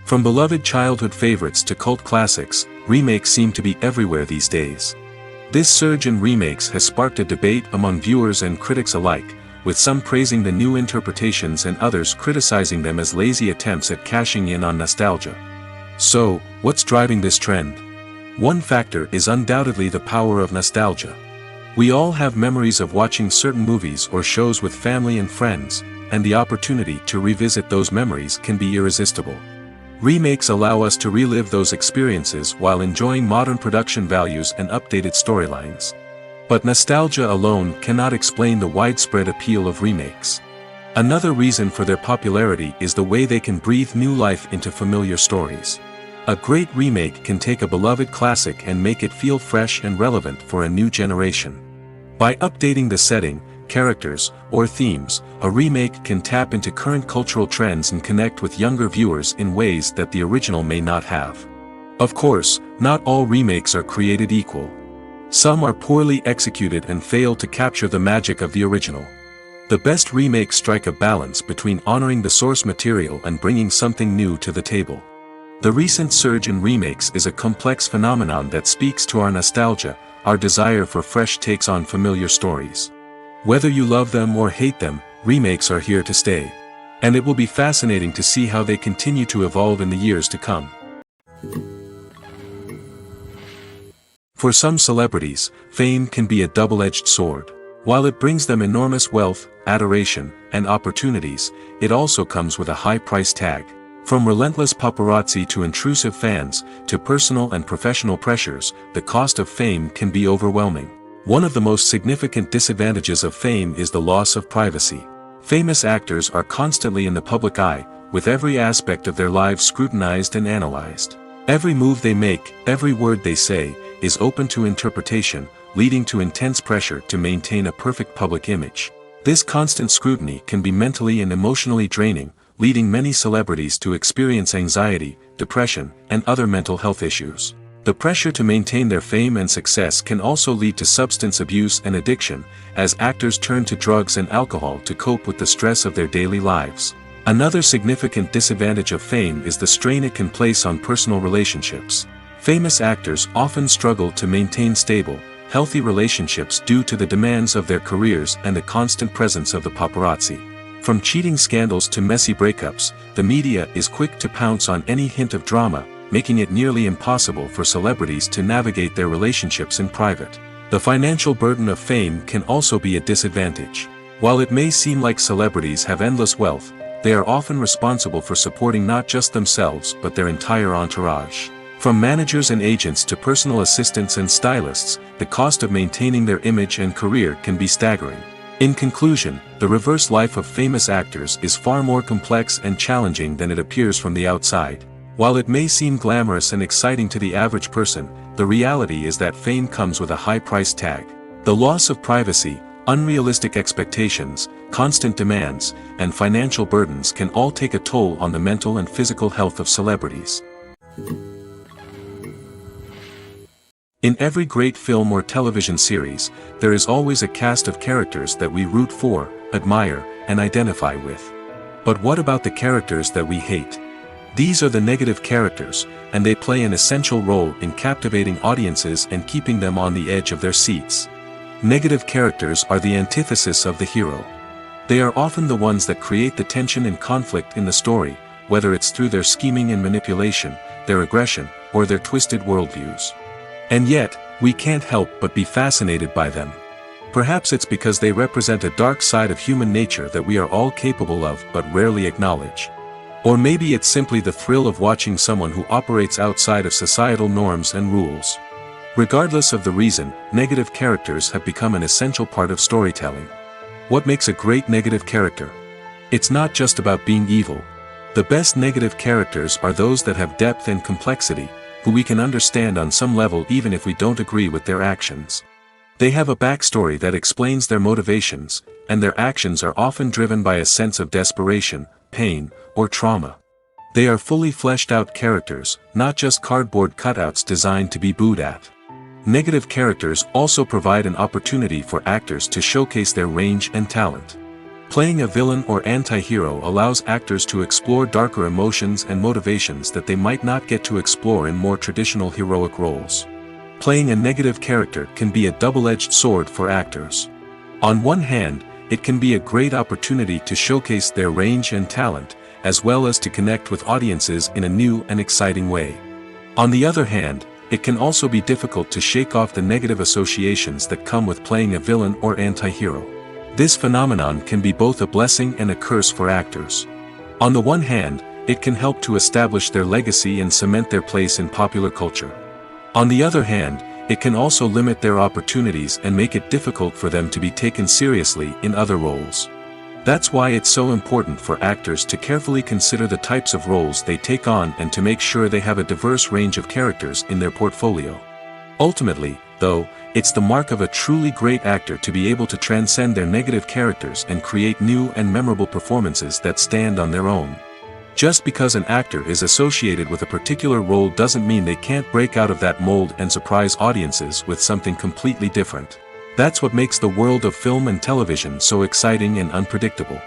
From beloved childhood favorites to cult classics, remakes seem to be everywhere these days. This surge in remakes has sparked a debate among viewers and critics alike, with some praising the new interpretations and others criticizing them as lazy attempts at cashing in on nostalgia. So, what's driving this trend? One factor is undoubtedly the power of nostalgia. We all have memories of watching certain movies or shows with family and friends, and the opportunity to revisit those memories can be irresistible. Remakes allow us to relive those experiences while enjoying modern production values and updated storylines. But nostalgia alone cannot explain the widespread appeal of remakes. Another reason for their popularity is the way they can breathe new life into familiar stories. A great remake can take a beloved classic and make it feel fresh and relevant for a new generation. By updating the setting, characters, or themes, a remake can tap into current cultural trends and connect with younger viewers in ways that the original may not have. Of course, not all remakes are created equal. Some are poorly executed and fail to capture the magic of the original. The best remakes strike a balance between honoring the source material and bringing something new to the table. The recent surge in remakes is a complex phenomenon that speaks to our nostalgia, our desire for fresh takes on familiar stories. Whether you love them or hate them, remakes are here to stay. And it will be fascinating to see how they continue to evolve in the years to come. For some celebrities, fame can be a double-edged sword. While it brings them enormous wealth, adoration, and opportunities, it also comes with a high price tag. From relentless paparazzi to intrusive fans, to personal and professional pressures, the cost of fame can be overwhelming. One of the most significant disadvantages of fame is the loss of privacy. Famous actors are constantly in the public eye, with every aspect of their lives scrutinized and analyzed. Every move they make, every word they say, is open to interpretation, leading to intense pressure to maintain a perfect public image. This constant scrutiny can be mentally and emotionally draining, leading many celebrities to experience anxiety, depression, and other mental health issues. The pressure to maintain their fame and success can also lead to substance abuse and addiction, as actors turn to drugs and alcohol to cope with the stress of their daily lives. Another significant disadvantage of fame is the strain it can place on personal relationships. Famous actors often struggle to maintain stable, healthy relationships due to the demands of their careers and the constant presence of the paparazzi. From cheating scandals to messy breakups, the media is quick to pounce on any hint of drama, making it nearly impossible for celebrities to navigate their relationships in private. The financial burden of fame can also be a disadvantage. While it may seem like celebrities have endless wealth, they are often responsible for supporting not just themselves but their entire entourage. From managers and agents to personal assistants and stylists, the cost of maintaining their image and career can be staggering. In conclusion, the reverse life of famous actors is far more complex and challenging than it appears from the outside. While it may seem glamorous and exciting to the average person, the reality is that fame comes with a high price tag. The loss of privacy, unrealistic expectations, constant demands, and financial burdens can all take a toll on the mental and physical health of celebrities. In every great film or television series, there is always a cast of characters that we root for, admire, and identify with. But what about the characters that we hate? These are the negative characters, and they play an essential role in captivating audiences and keeping them on the edge of their seats. Negative characters are the antithesis of the hero. They are often the ones that create the tension and conflict in the story, whether it's through their scheming and manipulation, their aggression, or their twisted worldviews. And yet, we can't help but be fascinated by them. Perhaps it's because they represent a dark side of human nature that we are all capable of but rarely acknowledge. Or maybe it's simply the thrill of watching someone who operates outside of societal norms and rules. Regardless of the reason, negative characters have become an essential part of storytelling. What makes a great negative character? It's not just about being evil. The best negative characters are those that have depth and complexity, who we can understand on some level even if we don't agree with their actions. They have a backstory that explains their motivations, and their actions are often driven by a sense of desperation, pain, or trauma. They are fully fleshed out characters, not just cardboard cutouts designed to be booed at. Negative characters also provide an opportunity for actors to showcase their range and talent. Playing a villain or anti-hero allows actors to explore darker emotions and motivations that they might not get to explore in more traditional heroic roles. Playing a negative character can be a double-edged sword for actors. On one hand, it can be a great opportunity to showcase their range and talent, as well as to connect with audiences in a new and exciting way. On the other hand, it can also be difficult to shake off the negative associations that come with playing a villain or anti-hero. This phenomenon can be both a blessing and a curse for actors. On the one hand, it can help to establish their legacy and cement their place in popular culture. On the other hand, it can also limit their opportunities and make it difficult for them to be taken seriously in other roles. That's why it's so important for actors to carefully consider the types of roles they take on and to make sure they have a diverse range of characters in their portfolio. Ultimately, though, it's the mark of a truly great actor to be able to transcend their negative characters and create new and memorable performances that stand on their own. Just because an actor is associated with a particular role doesn't mean they can't break out of that mold and surprise audiences with something completely different. That's what makes the world of film and television so exciting and unpredictable.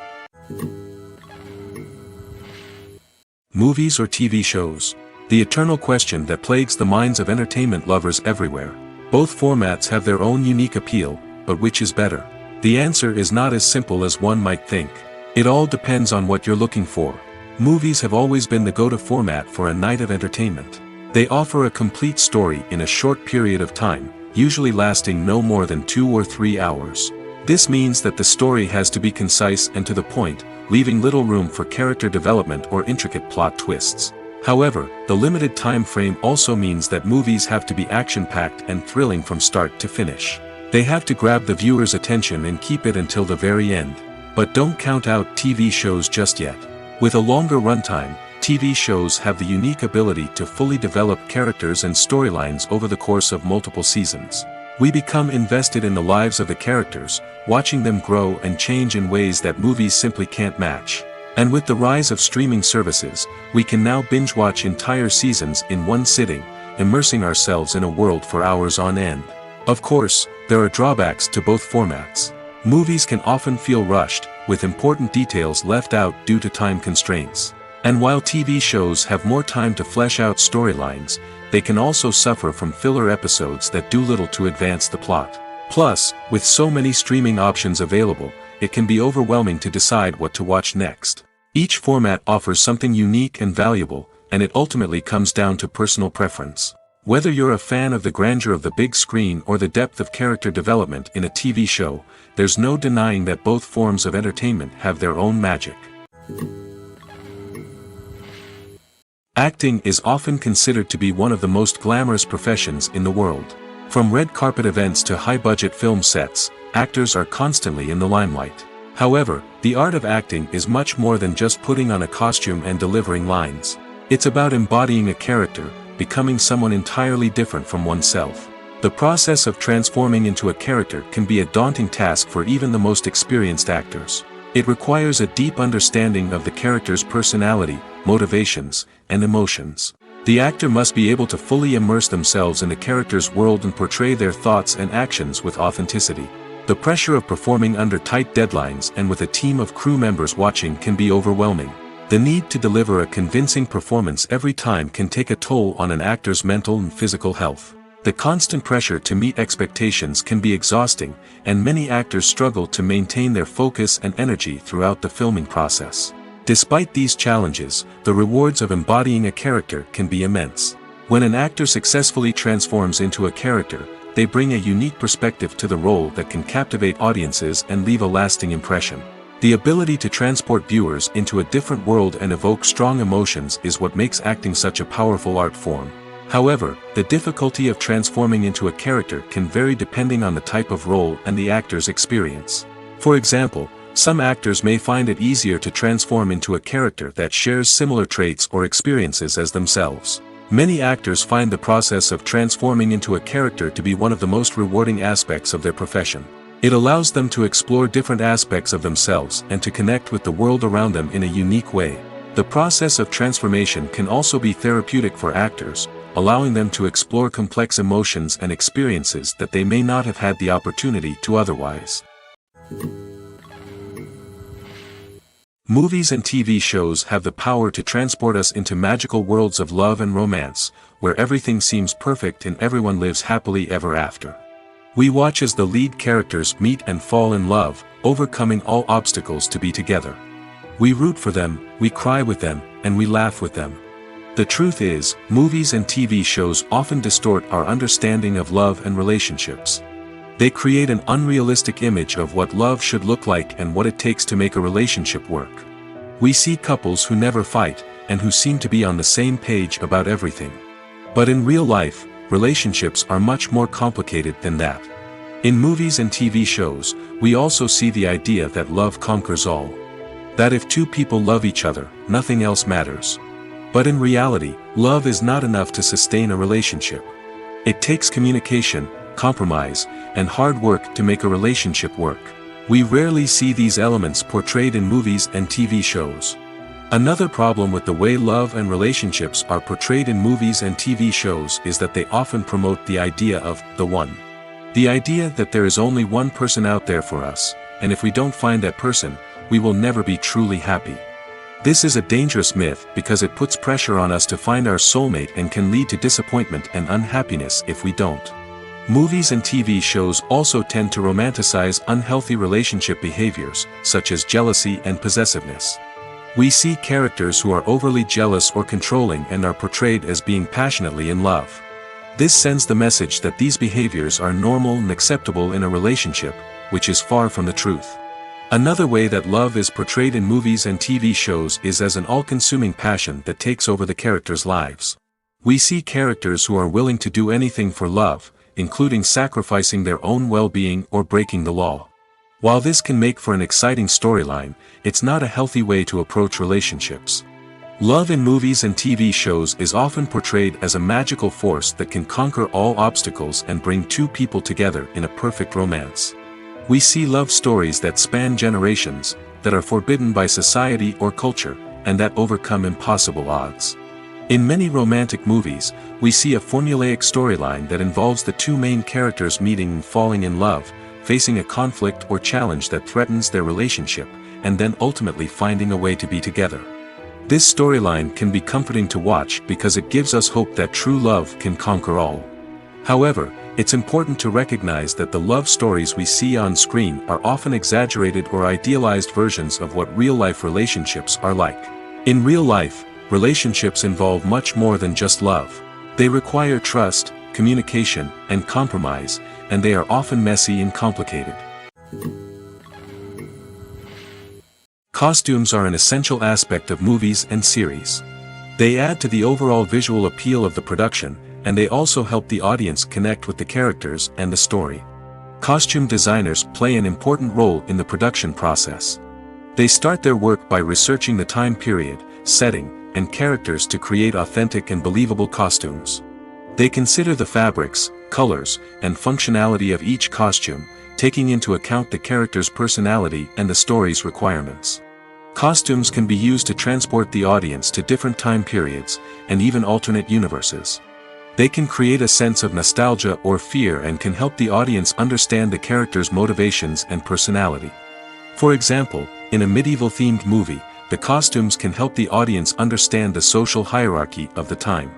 Movies or TV shows? The eternal question that plagues the minds of entertainment lovers everywhere. Both formats have their own unique appeal, but which is better? The answer is not as simple as one might think. It all depends on what you're looking for. Movies have always been the go-to format for a night of entertainment. They offer a complete story in a short period of time, usually lasting no more than 2 or 3 hours. This means that the story has to be concise and to the point, leaving little room for character development or intricate plot twists. However, the limited time frame also means that movies have to be action-packed and thrilling from start to finish. They have to grab the viewer's attention and keep it until the very end. But don't count out TV shows just yet. With a longer runtime, TV shows have the unique ability to fully develop characters and storylines over the course of multiple seasons. We become invested in the lives of the characters, watching them grow and change in ways that movies simply can't match. And with the rise of streaming services, we can now binge-watch entire seasons in one sitting, immersing ourselves in a world for hours on end. Of course, there are drawbacks to both formats. Movies can often feel rushed, with important details left out due to time constraints. And while TV shows have more time to flesh out storylines, they can also suffer from filler episodes that do little to advance the plot. Plus, with so many streaming options available, it can be overwhelming to decide what to watch next. Each format offers something unique and valuable, and it ultimately comes down to personal preference. Whether you're a fan of the grandeur of the big screen or the depth of character development in a TV show, there's no denying that both forms of entertainment have their own magic. Acting is often considered to be one of the most glamorous professions in the world. From red carpet events to high-budget film sets, actors are constantly in the limelight. However, the art of acting is much more than just putting on a costume and delivering lines. It's about embodying a character, becoming someone entirely different from oneself. The process of transforming into a character can be a daunting task for even the most experienced actors. It requires a deep understanding of the character's personality, motivations, and emotions. The actor must be able to fully immerse themselves in the character's world and portray their thoughts and actions with authenticity. The pressure of performing under tight deadlines and with a team of crew members watching can be overwhelming. The need to deliver a convincing performance every time can take a toll on an actor's mental and physical health. The constant pressure to meet expectations can be exhausting, and many actors struggle to maintain their focus and energy throughout the filming process. Despite these challenges, the rewards of embodying a character can be immense. When an actor successfully transforms into a character, they bring a unique perspective to the role that can captivate audiences and leave a lasting impression. The ability to transport viewers into a different world and evoke strong emotions is what makes acting such a powerful art form. However, the difficulty of transforming into a character can vary depending on the type of role and the actor's experience. For example, some actors may find it easier to transform into a character that shares similar traits or experiences as themselves. Many actors find the process of transforming into a character to be one of the most rewarding aspects of their profession. It allows them to explore different aspects of themselves and to connect with the world around them in a unique way. The process of transformation can also be therapeutic for actors, allowing them to explore complex emotions and experiences that they may not have had the opportunity to otherwise. Movies and TV shows have the power to transport us into magical worlds of love and romance, where everything seems perfect and everyone lives happily ever after. We watch as the lead characters meet and fall in love, overcoming all obstacles to be together. We root for them, we cry with them, and we laugh with them. The truth is, movies and TV shows often distort our understanding of love and relationships. They create an unrealistic image of what love should look like and what it takes to make a relationship work. We see couples who never fight, and who seem to be on the same page about everything. But in real life, relationships are much more complicated than that. In movies and TV shows, we also see the idea that love conquers all. That if two people love each other, nothing else matters. But in reality, love is not enough to sustain a relationship. It takes communication, compromise, and hard work to make a relationship work. We rarely see these elements portrayed in movies and TV shows. Another problem with the way love and relationships are portrayed in movies and TV shows is that they often promote the idea of the one. The idea that there is only one person out there for us, and if we don't find that person, we will never be truly happy. This is a dangerous myth because it puts pressure on us to find our soulmate and can lead to disappointment and unhappiness if we don't. Movies and TV shows also tend to romanticize unhealthy relationship behaviors, such as jealousy and possessiveness. We see characters who are overly jealous or controlling and are portrayed as being passionately in love. This sends the message that these behaviors are normal and acceptable in a relationship, which is far from the truth. Another way that love is portrayed in movies and TV shows is as an all-consuming passion that takes over the characters' lives. We see characters who are willing to do anything for love, including sacrificing their own well-being or breaking the law. While this can make for an exciting storyline, it's not a healthy way to approach relationships. Love in movies and TV shows is often portrayed as a magical force that can conquer all obstacles and bring two people together in a perfect romance. We see love stories that span generations, that are forbidden by society or culture, and that overcome impossible odds. In many romantic movies, we see a formulaic storyline that involves the two main characters meeting and falling in love, facing a conflict or challenge that threatens their relationship, and then ultimately finding a way to be together. This storyline can be comforting to watch because it gives us hope that true love can conquer all. However, it's important to recognize that the love stories we see on screen are often exaggerated or idealized versions of what real-life relationships are like. In real life, relationships involve much more than just love. They require trust, communication, and compromise, and they are often messy and complicated. Costumes are an essential aspect of movies and series. They add to the overall visual appeal of the production, and they also help the audience connect with the characters and the story. Costume designers play an important role in the production process. They start their work by researching the time period, setting, and characters to create authentic and believable costumes. They consider the fabrics, colors, and functionality of each costume, taking into account the character's personality and the story's requirements. Costumes can be used to transport the audience to different time periods, and even alternate universes. They can create a sense of nostalgia or fear and can help the audience understand the character's motivations and personality. For example, in a medieval-themed movie, the costumes can help the audience understand the social hierarchy of the time.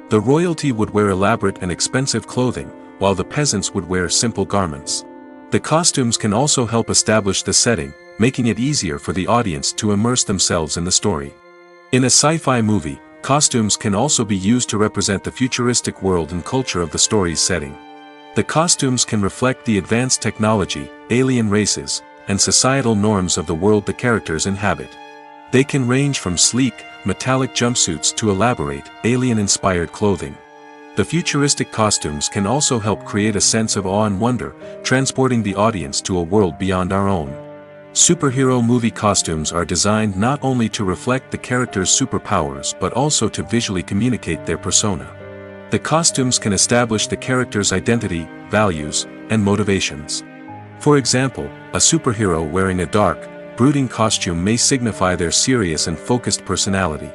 The royalty would wear elaborate and expensive clothing, while the peasants would wear simple garments. The costumes can also help establish the setting, making it easier for the audience to immerse themselves in the story. In a sci-fi movie, costumes can also be used to represent the futuristic world and culture of the story's setting. The costumes can reflect the advanced technology, alien races, and societal norms of the world the characters inhabit. They can range from sleek, metallic jumpsuits to elaborate, alien-inspired clothing. The futuristic costumes can also help create a sense of awe and wonder, transporting the audience to a world beyond our own. Superhero movie costumes are designed not only to reflect the character's superpowers but also to visually communicate their persona. The costumes can establish the character's identity, values, and motivations. For example, a superhero wearing a dark, brooding costume may signify their serious and focused personality.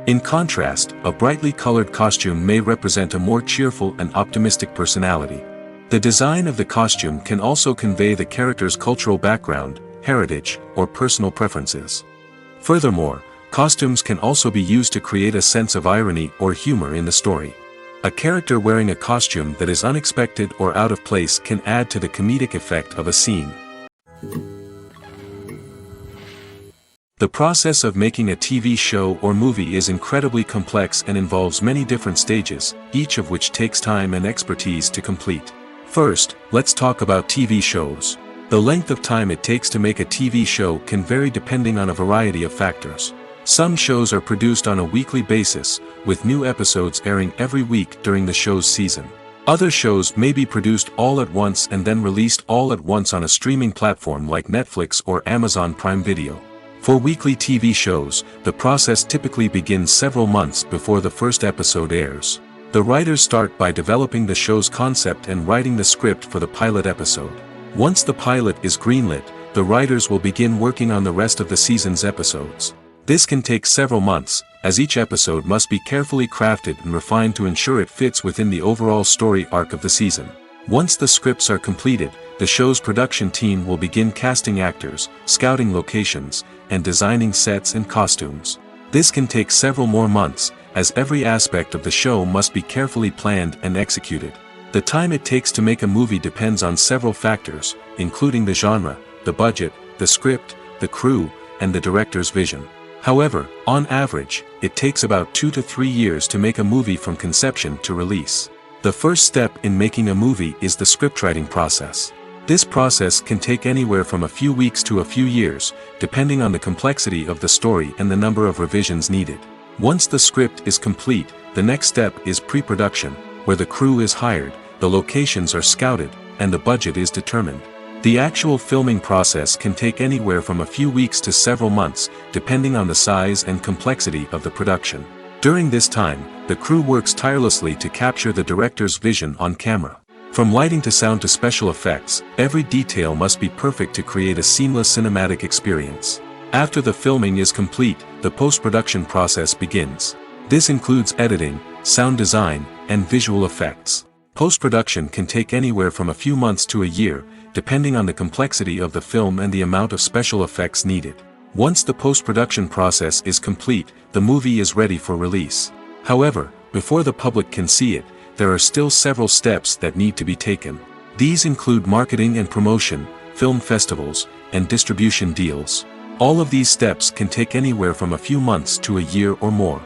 In contrast, a brightly colored costume may represent a more cheerful and optimistic personality. The design of the costume can also convey the character's cultural background, heritage, or personal preferences. Furthermore, costumes can also be used to create a sense of irony or humor in the story. A character wearing a costume that is unexpected or out of place can add to the comedic effect of a scene. The process of making a TV show or movie is incredibly complex and involves many different stages, each of which takes time and expertise to complete. First, let's talk about TV shows. The length of time it takes to make a TV show can vary depending on a variety of factors. Some shows are produced on a weekly basis, with new episodes airing every week during the show's season. Other shows may be produced all at once and then released all at once on a streaming platform like Netflix or Amazon Prime Video. For weekly TV shows, the process typically begins several months before the first episode airs. The writers start by developing the show's concept and writing the script for the pilot episode. Once the pilot is greenlit, the writers will begin working on the rest of the season's episodes. This can take several months, as each episode must be carefully crafted and refined to ensure it fits within the overall story arc of the season. Once the scripts are completed, the show's production team will begin casting actors, scouting locations, and designing sets and costumes. This can take several more months, as every aspect of the show must be carefully planned and executed. The time it takes to make a movie depends on several factors, including the genre, the budget, the script, the crew, and the director's vision. However, on average, it takes about 2 to 3 years to make a movie from conception to release. The first step in making a movie is the scriptwriting process. This process can take anywhere from a few weeks to a few years, depending on the complexity of the story and the number of revisions needed. Once the script is complete, the next step is pre-production, where the crew is hired, the locations are scouted, and the budget is determined. The actual filming process can take anywhere from a few weeks to several months, depending on the size and complexity of the production. During this time, the crew works tirelessly to capture the director's vision on camera. From lighting to sound to special effects, every detail must be perfect to create a seamless cinematic experience. After the filming is complete, the post-production process begins. This includes editing, sound design, and visual effects. Post-production can take anywhere from a few months to a year, depending on the complexity of the film and the amount of special effects needed. Once the post-production process is complete, the movie is ready for release. However, before the public can see it, there are still several steps that need to be taken. These include marketing and promotion, film festivals, and distribution deals. All of these steps can take anywhere from a few months to a year or more.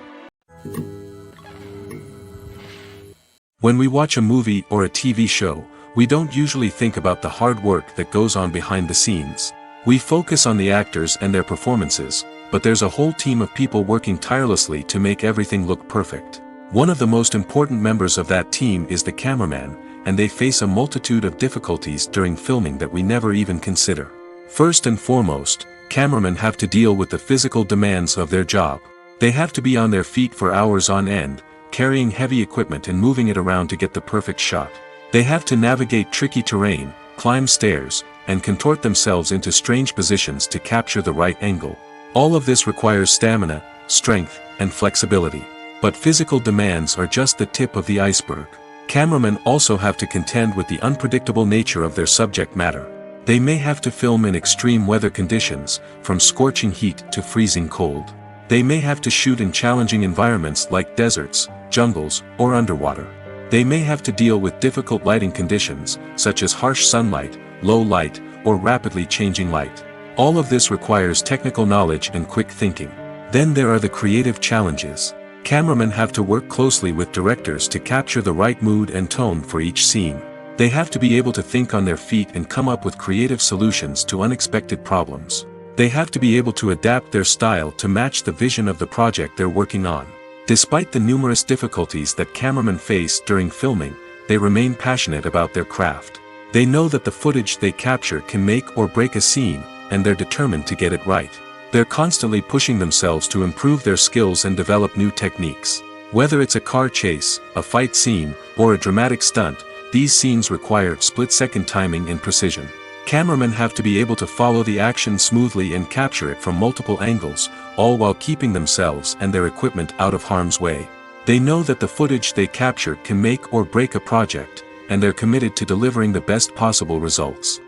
When we watch a movie or a TV show, we don't usually think about the hard work that goes on behind the scenes. We focus on the actors and their performances, but there's a whole team of people working tirelessly to make everything look perfect. One of the most important members of that team is the cameraman, and they face a multitude of difficulties during filming that we never even consider. First and foremost, cameramen have to deal with the physical demands of their job. They have to be on their feet for hours on end, carrying heavy equipment and moving it around to get the perfect shot. They have to navigate tricky terrain, climb stairs, and contort themselves into strange positions to capture the right angle. All of this requires stamina, strength, and flexibility. But physical demands are just the tip of the iceberg. Cameramen also have to contend with the unpredictable nature of their subject matter. They may have to film in extreme weather conditions, from scorching heat to freezing cold. They may have to shoot in challenging environments like deserts, jungles, or underwater. They may have to deal with difficult lighting conditions, such as harsh sunlight, low light, or rapidly changing light. All of this requires technical knowledge and quick thinking. Then there are the creative challenges. Cameramen have to work closely with directors to capture the right mood and tone for each scene. They have to be able to think on their feet and come up with creative solutions to unexpected problems. They have to be able to adapt their style to match the vision of the project they're working on. Despite the numerous difficulties that cameramen face during filming, they remain passionate about their craft. They know that the footage they capture can make or break a scene, and they're determined to get it right. They're constantly pushing themselves to improve their skills and develop new techniques. Whether it's a car chase, a fight scene, or a dramatic stunt, these scenes require split-second timing and precision. Cameramen have to be able to follow the action smoothly and capture it from multiple angles, all while keeping themselves and their equipment out of harm's way. They know that the footage they capture can make or break a project, and they're committed to delivering the best possible results.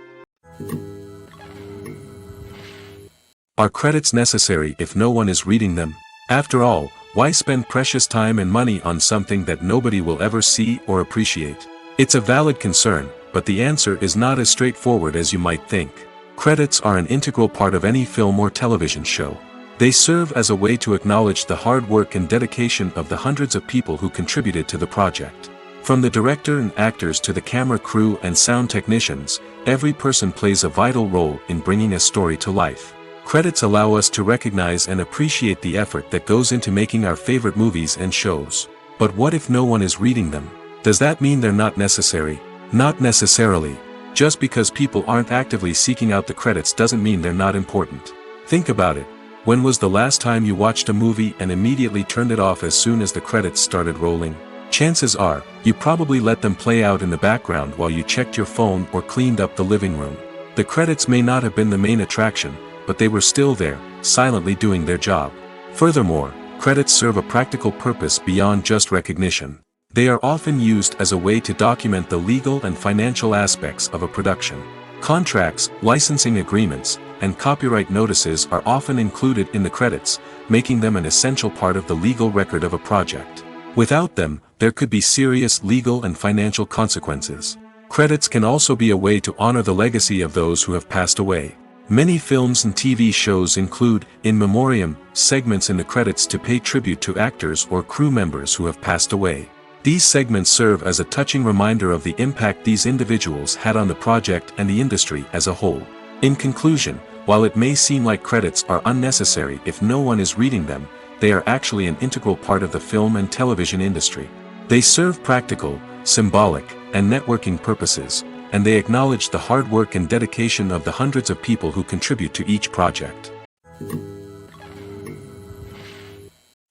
Are credits necessary if no one is reading them? After all, why spend precious time and money on something that nobody will ever see or appreciate? It's a valid concern, but the answer is not as straightforward as you might think. Credits are an integral part of any film or television show. They serve as a way to acknowledge the hard work and dedication of the hundreds of people who contributed to the project. From the director and actors to the camera crew and sound technicians, every person plays a vital role in bringing a story to life. Credits allow us to recognize and appreciate the effort that goes into making our favorite movies and shows. But what if no one is reading them? Does that mean they're not necessary? Not necessarily. Just because people aren't actively seeking out the credits doesn't mean they're not important. Think about it. When was the last time you watched a movie and immediately turned it off as soon as the credits started rolling? Chances are, you probably let them play out in the background while you checked your phone or cleaned up the living room. The credits may not have been the main attraction, but they were still there, silently doing their job. Furthermore, credits serve a practical purpose beyond just recognition. They are often used as a way to document the legal and financial aspects of a production. Contracts, licensing agreements, and copyright notices are often included in the credits, making them an essential part of the legal record of a project. Without them, there could be serious legal and financial consequences. Credits can also be a way to honor the legacy of those who have passed away. Many films and TV shows include, in memoriam, segments in the credits to pay tribute to actors or crew members who have passed away. These segments serve as a touching reminder of the impact these individuals had on the project and the industry as a whole. In conclusion, while it may seem like credits are unnecessary if no one is reading them, they are actually an integral part of the film and television industry. They serve practical, symbolic, and networking purposes, and they acknowledge the hard work and dedication of the hundreds of people who contribute to each project.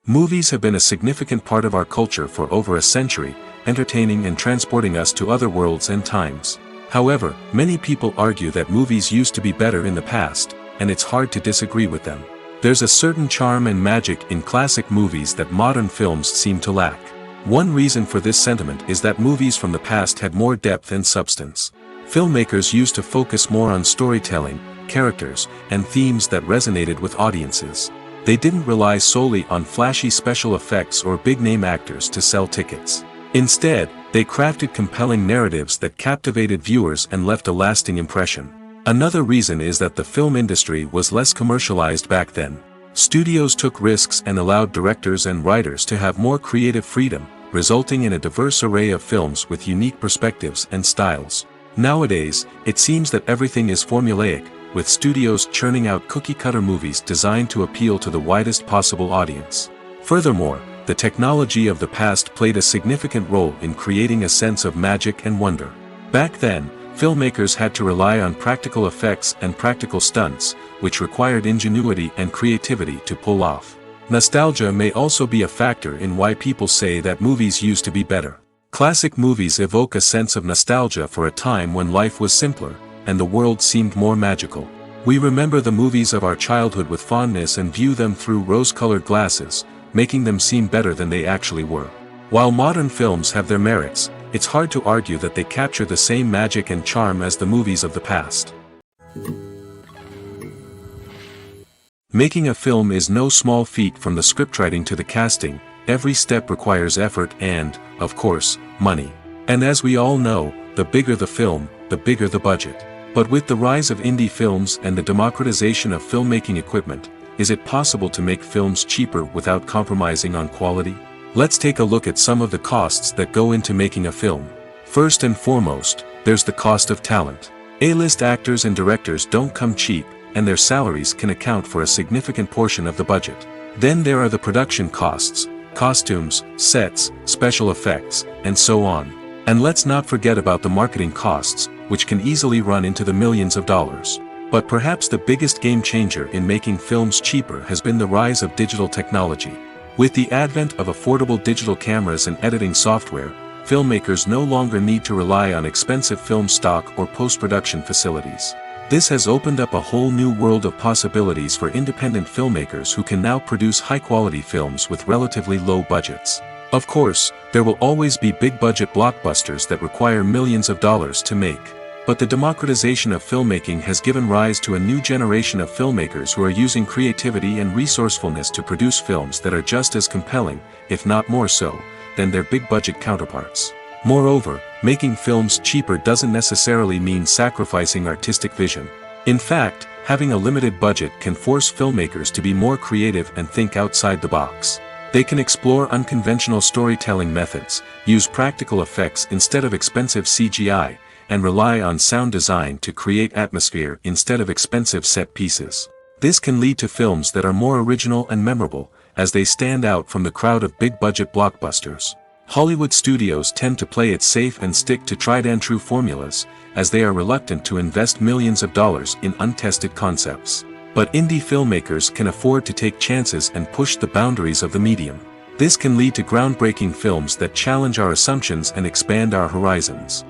Movies have been a significant part of our culture for over a century, entertaining and transporting us to other worlds and times. However, many people argue that movies used to be better in the past, and it's hard to disagree with them. There's a certain charm and magic in classic movies that modern films seem to lack. One reason for this sentiment is that movies from the past had more depth and substance. Filmmakers used to focus more on storytelling, characters, and themes that resonated with audiences. They didn't rely solely on flashy special effects or big-name actors to sell tickets. Instead, they crafted compelling narratives that captivated viewers and left a lasting impression. Another reason is that the film industry was less commercialized back then. Studios took risks and allowed directors and writers to have more creative freedom, resulting in a diverse array of films with unique perspectives and styles. Nowadays, it seems that everything is formulaic, with studios churning out cookie-cutter movies designed to appeal to the widest possible audience. Furthermore, the technology of the past played a significant role in creating a sense of magic and wonder. Back then, filmmakers had to rely on practical effects and practical stunts, which required ingenuity and creativity to pull off. Nostalgia may also be a factor in why people say that movies used to be better. Classic movies evoke a sense of nostalgia for a time when life was simpler, and the world seemed more magical. We remember the movies of our childhood with fondness and view them through rose-colored glasses, making them seem better than they actually were. While modern films have their merits, it's hard to argue that they capture the same magic and charm as the movies of the past. Making a film is no small feat. From the scriptwriting to the casting, every step requires effort and, of course, money. And as we all know, the bigger the film, the bigger the budget. But with the rise of indie films and the democratization of filmmaking equipment, is it possible to make films cheaper without compromising on quality? Let's take a look at some of the costs that go into making a film. First and foremost, there's the cost of talent. A-list actors and directors don't come cheap, and their salaries can account for a significant portion of the budget. Then there are the production costs, costumes, sets, special effects, and so on. And let's not forget about the marketing costs, which can easily run into the millions of dollars. But perhaps the biggest game changer in making films cheaper has been the rise of digital technology. With the advent of affordable digital cameras and editing software, filmmakers no longer need to rely on expensive film stock or post-production facilities. This has opened up a whole new world of possibilities for independent filmmakers who can now produce high-quality films with relatively low budgets. Of course, there will always be big-budget blockbusters that require millions of dollars to make. But the democratization of filmmaking has given rise to a new generation of filmmakers who are using creativity and resourcefulness to produce films that are just as compelling, if not more so, than their big-budget counterparts. Moreover, making films cheaper doesn't necessarily mean sacrificing artistic vision. In fact, having a limited budget can force filmmakers to be more creative and think outside the box. They can explore unconventional storytelling methods, use practical effects instead of expensive CGI, and rely on sound design to create atmosphere instead of expensive set pieces. This can lead to films that are more original and memorable, as they stand out from the crowd of big-budget blockbusters. Hollywood studios tend to play it safe and stick to tried-and-true formulas, as they are reluctant to invest millions of dollars in untested concepts. But indie filmmakers can afford to take chances and push the boundaries of the medium. This can lead to groundbreaking films that challenge our assumptions and expand our horizons.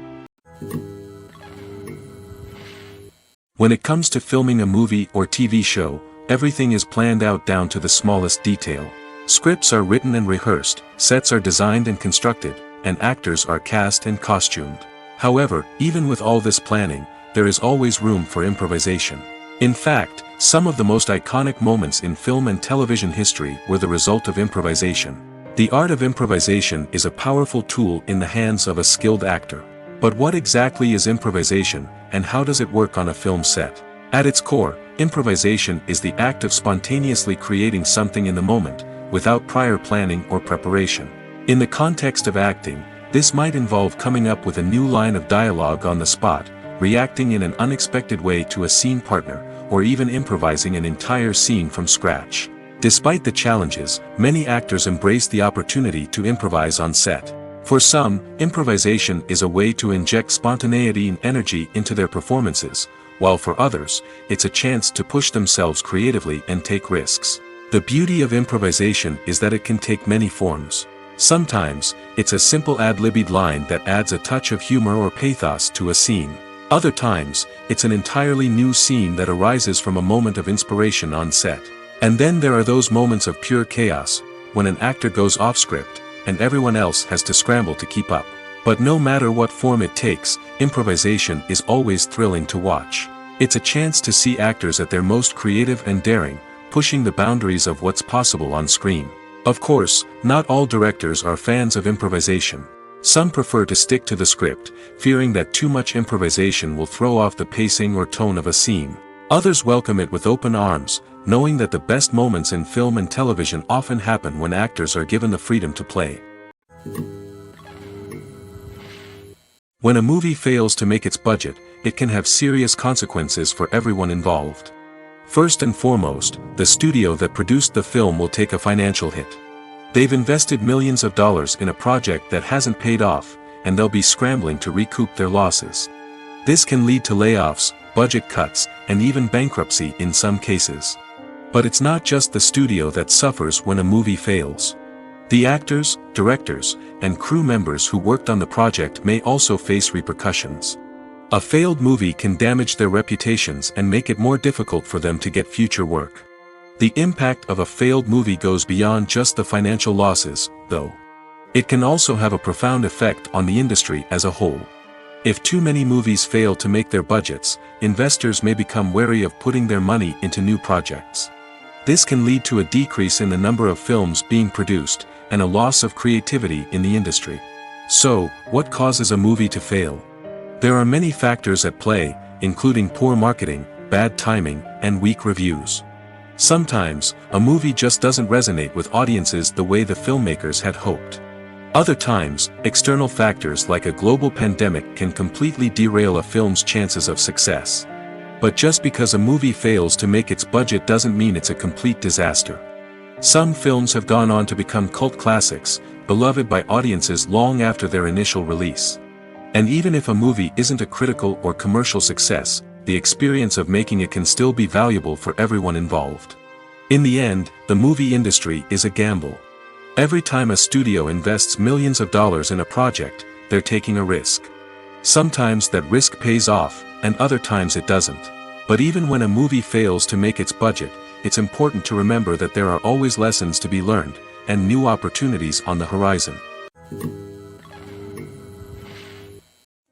When it comes to filming a movie or TV show, everything is planned out down to the smallest detail. Scripts are written and rehearsed, sets are designed and constructed, and actors are cast and costumed. However, even with all this planning, there is always room for improvisation. In fact, some of the most iconic moments in film and television history were the result of improvisation. The art of improvisation is a powerful tool in the hands of a skilled actor. But what exactly is improvisation, and how does it work on a film set? At its core, improvisation is the act of spontaneously creating something in the moment, without prior planning or preparation. In the context of acting, this might involve coming up with a new line of dialogue on the spot, reacting in an unexpected way to a scene partner, or even improvising an entire scene from scratch. Despite the challenges, many actors embrace the opportunity to improvise on set. For some, improvisation is a way to inject spontaneity and energy into their performances, while for others, it's a chance to push themselves creatively and take risks. The beauty of improvisation is that it can take many forms. Sometimes, it's a simple ad-libbed line that adds a touch of humor or pathos to a scene. Other times, it's an entirely new scene that arises from a moment of inspiration on set. And then there are those moments of pure chaos, when an actor goes off script, and everyone else has to scramble to keep up. But no matter what form it takes, improvisation is always thrilling to watch. It's a chance to see actors at their most creative and daring, pushing the boundaries of what's possible on screen. Of course, not all directors are fans of improvisation. Some prefer to stick to the script, fearing that too much improvisation will throw off the pacing or tone of a scene. Others welcome it with open arms, knowing that the best moments in film and television often happen when actors are given the freedom to play. When a movie fails to make its budget, it can have serious consequences for everyone involved. First and foremost, the studio that produced the film will take a financial hit. They've invested millions of dollars in a project that hasn't paid off, and they'll be scrambling to recoup their losses. This can lead to layoffs, budget cuts, and even bankruptcy in some cases. But it's not just the studio that suffers when a movie fails. The actors, directors, and crew members who worked on the project may also face repercussions. A failed movie can damage their reputations and make it more difficult for them to get future work. The impact of a failed movie goes beyond just the financial losses, though. It can also have a profound effect on the industry as a whole. If too many movies fail to make their budgets, investors may become wary of putting their money into new projects. This can lead to a decrease in the number of films being produced, and a loss of creativity in the industry. So, what causes a movie to fail? There are many factors at play, including poor marketing, bad timing, and weak reviews. Sometimes, a movie just doesn't resonate with audiences the way the filmmakers had hoped. Other times, external factors like a global pandemic can completely derail a film's chances of success. But just because a movie fails to make its budget doesn't mean it's a complete disaster. Some films have gone on to become cult classics, beloved by audiences long after their initial release. And even if a movie isn't a critical or commercial success, the experience of making it can still be valuable for everyone involved. In the end, the movie industry is a gamble. Every time a studio invests millions of dollars in a project, they're taking a risk. Sometimes that risk pays off, and other times it doesn't. But even when a movie fails to make its budget, it's important to remember that there are always lessons to be learned, and new opportunities on the horizon.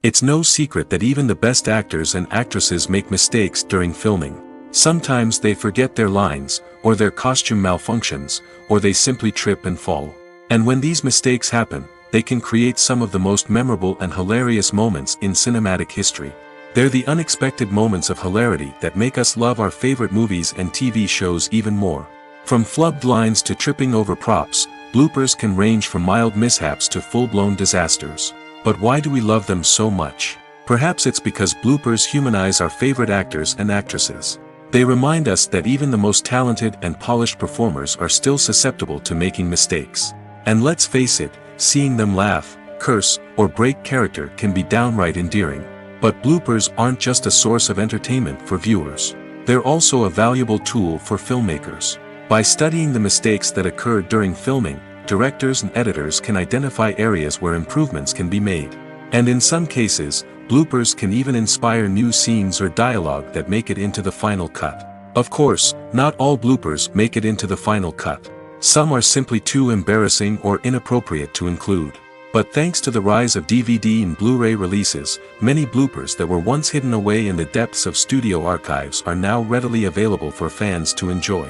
It's no secret that even the best actors and actresses make mistakes during filming. Sometimes they forget their lines, or their costume malfunctions, or they simply trip and fall. And when these mistakes happen, they can create some of the most memorable and hilarious moments in cinematic history. They're the unexpected moments of hilarity that make us love our favorite movies and TV shows even more. From flubbed lines to tripping over props, bloopers can range from mild mishaps to full-blown disasters. But why do we love them so much? Perhaps it's because bloopers humanize our favorite actors and actresses. They remind us that even the most talented and polished performers are still susceptible to making mistakes. And let's face it, seeing them laugh, curse, or break character can be downright endearing. But bloopers aren't just a source of entertainment for viewers. They're also a valuable tool for filmmakers. By studying the mistakes that occurred during filming, directors and editors can identify areas where improvements can be made. And in some cases, bloopers can even inspire new scenes or dialogue that make it into the final cut. Of course, not all bloopers make it into the final cut. Some are simply too embarrassing or inappropriate to include. But thanks to the rise of DVD and Blu-ray releases, many bloopers that were once hidden away in the depths of studio archives are now readily available for fans to enjoy.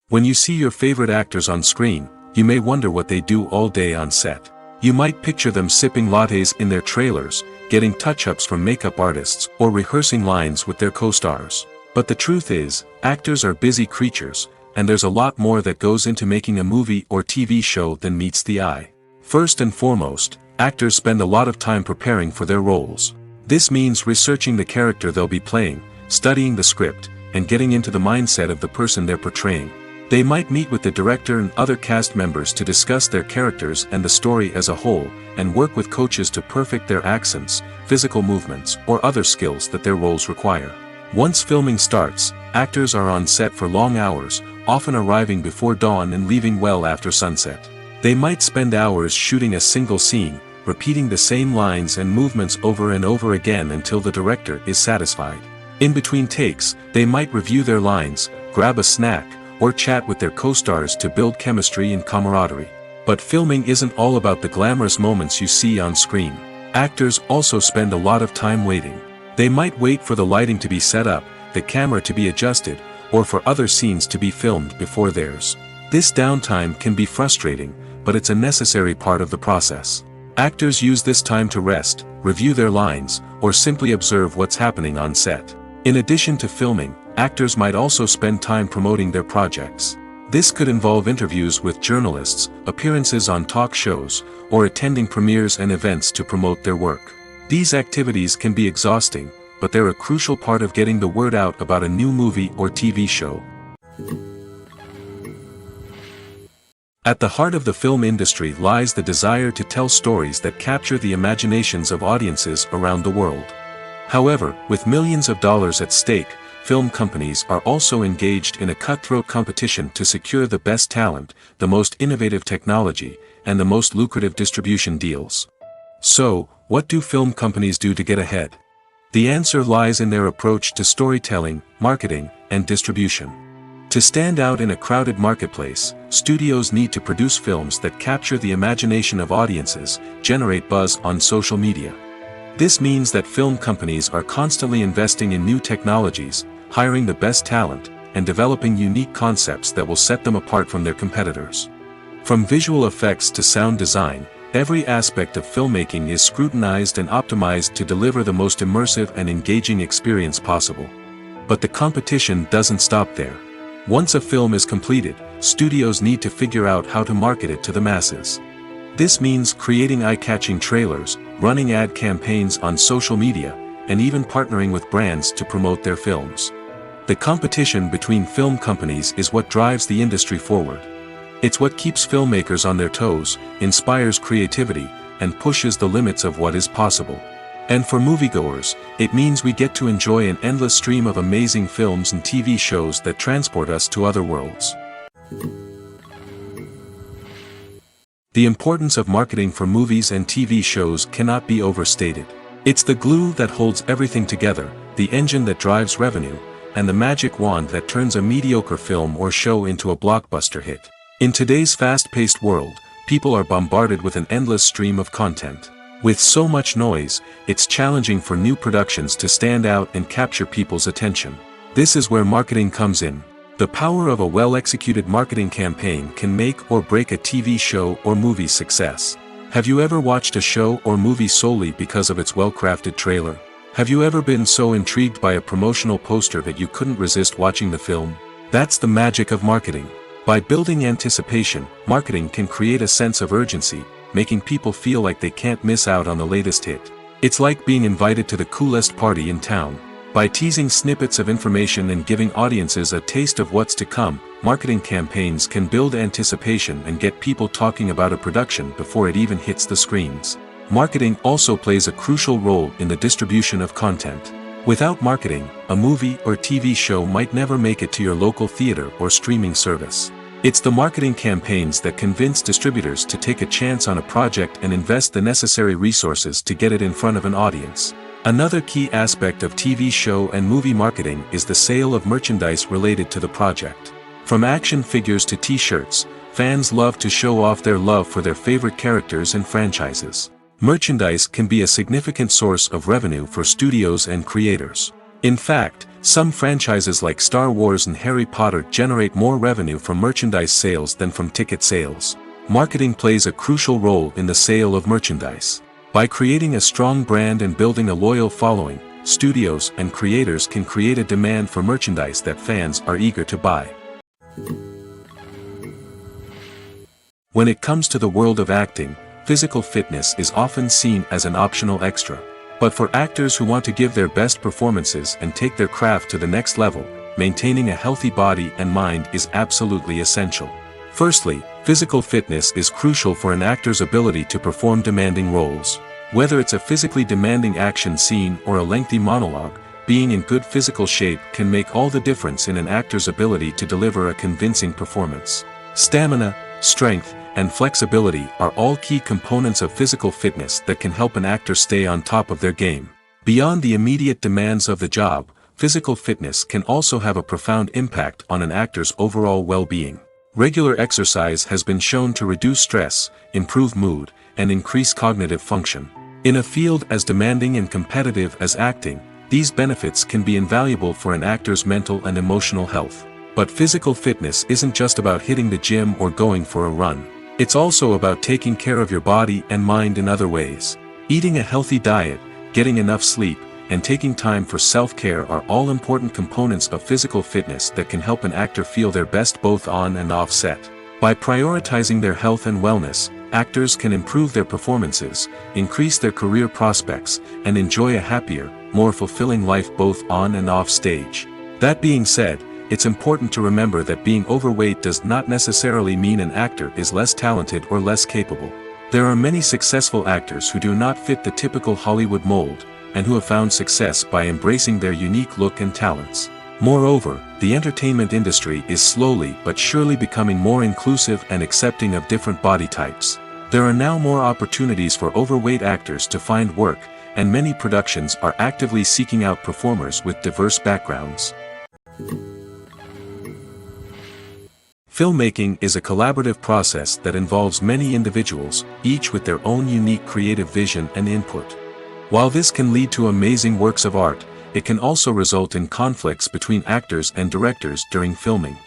When you see your favorite actors on screen, you may wonder what they do all day on set. You might picture them sipping lattes in their trailers, getting touch-ups from makeup artists, or rehearsing lines with their co-stars. But the truth is, actors are busy creatures, and there's a lot more that goes into making a movie or TV show than meets the eye. First and foremost, actors spend a lot of time preparing for their roles. This means researching the character they'll be playing, studying the script, and getting into the mindset of the person they're portraying. They might meet with the director and other cast members to discuss their characters and the story as a whole, and work with coaches to perfect their accents, physical movements, or other skills that their roles require. Once filming starts, actors are on set for long hours, often arriving before dawn and leaving well after sunset. They might spend hours shooting a single scene, repeating the same lines and movements over and over again until the director is satisfied. In between takes, they might review their lines, grab a snack, or chat with their co-stars to build chemistry and camaraderie. But filming isn't all about the glamorous moments you see on screen. Actors also spend a lot of time waiting. They might wait for the lighting to be set up, the camera to be adjusted, or for other scenes to be filmed before theirs. This downtime can be frustrating, but it's a necessary part of the process. Actors use this time to rest, review their lines, or simply observe what's happening on set. In addition to filming, actors might also spend time promoting their projects. This could involve interviews with journalists, appearances on talk shows, or attending premieres and events to promote their work. These activities can be exhausting, but they're a crucial part of getting the word out about a new movie or TV show. At the heart of the film industry lies the desire to tell stories that capture the imaginations of audiences around the world. However, with millions of dollars at stake, film companies are also engaged in a cutthroat competition to secure the best talent, the most innovative technology, and the most lucrative distribution deals. So, what do film companies do to get ahead? The answer lies in their approach to storytelling, marketing, and distribution. To stand out in a crowded marketplace, studios need to produce films that capture the imagination of audiences, generate buzz on social media. This means that film companies are constantly investing in new technologies, hiring the best talent, and developing unique concepts that will set them apart from their competitors. From visual effects to sound design, every aspect of filmmaking is scrutinized and optimized to deliver the most immersive and engaging experience possible. But the competition doesn't stop there. Once a film is completed, studios need to figure out how to market it to the masses. This means creating eye-catching trailers, running ad campaigns on social media, and even partnering with brands to promote their films. The competition between film companies is what drives the industry forward. It's what keeps filmmakers on their toes, inspires creativity, and pushes the limits of what is possible. And for moviegoers, it means we get to enjoy an endless stream of amazing films and TV shows that transport us to other worlds. The importance of marketing for movies and TV shows cannot be overstated. It's the glue that holds everything together, the engine that drives revenue, and the magic wand that turns a mediocre film or show into a blockbuster hit. In today's fast-paced world, people are bombarded with an endless stream of content. With so much noise, it's challenging for new productions to stand out and capture people's attention. This is where marketing comes in. The power of a well-executed marketing campaign can make or break a TV show or movie's success. Have you ever watched a show or movie solely because of its well-crafted trailer? Have you ever been so intrigued by a promotional poster that you couldn't resist watching the film? That's the magic of marketing. By building anticipation, marketing can create a sense of urgency, making people feel like they can't miss out on the latest hit. It's like being invited to the coolest party in town. By teasing snippets of information and giving audiences a taste of what's to come, marketing campaigns can build anticipation and get people talking about a production before it even hits the screens. Marketing also plays a crucial role in the distribution of content. Without marketing, a movie or TV show might never make it to your local theater or streaming service. It's the marketing campaigns that convince distributors to take a chance on a project and invest the necessary resources to get it in front of an audience. Another key aspect of TV show and movie marketing is the sale of merchandise related to the project. From action figures to t-shirts, fans love to show off their love for their favorite characters and franchises. Merchandise can be a significant source of revenue for studios and creators. In fact, some franchises like Star Wars and Harry Potter generate more revenue from merchandise sales than from ticket sales. Marketing plays a crucial role in the sale of merchandise. By creating a strong brand and building a loyal following, studios and creators can create a demand for merchandise that fans are eager to buy. When it comes to the world of acting, physical fitness is often seen as an optional extra. But for actors who want to give their best performances and take their craft to the next level, maintaining a healthy body and mind is absolutely essential. Firstly, physical fitness is crucial for an actor's ability to perform demanding roles. Whether it's a physically demanding action scene or a lengthy monologue, being in good physical shape can make all the difference in an actor's ability to deliver a convincing performance. Stamina, strength, and flexibility are all key components of physical fitness that can help an actor stay on top of their game. Beyond the immediate demands of the job, physical fitness can also have a profound impact on an actor's overall well-being. Regular exercise has been shown to reduce stress, improve mood, and increase cognitive function. In a field as demanding and competitive as acting, these benefits can be invaluable for an actor's mental and emotional health. But physical fitness isn't just about hitting the gym or going for a run. It's also about taking care of your body and mind in other ways. Eating a healthy diet, getting enough sleep, and taking time for self-care are all important components of physical fitness that can help an actor feel their best both on and off set. By prioritizing their health and wellness, actors can improve their performances, increase their career prospects, and enjoy a happier, more fulfilling life both on and off stage. That being said, it's important to remember that being overweight does not necessarily mean an actor is less talented or less capable. There are many successful actors who do not fit the typical Hollywood mold, and who have found success by embracing their unique look and talents. Moreover, the entertainment industry is slowly but surely becoming more inclusive and accepting of different body types. There are now more opportunities for overweight actors to find work, and many productions are actively seeking out performers with diverse backgrounds. Filmmaking is a collaborative process that involves many individuals, each with their own unique creative vision and input. While this can lead to amazing works of art, it can also result in conflicts between actors and directors during filming.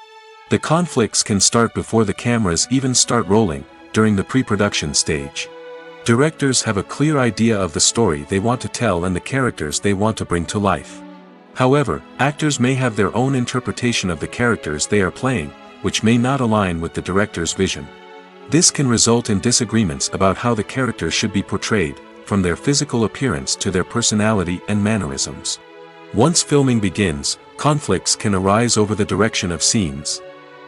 The conflicts can start before the cameras even start rolling, during the pre-production stage. Directors have a clear idea of the story they want to tell and the characters they want to bring to life. However, actors may have their own interpretation of the characters they are playing, which may not align with the director's vision. This can result in disagreements about how the character should be portrayed, from their physical appearance to their personality and mannerisms. Once filming begins, conflicts can arise over the direction of scenes.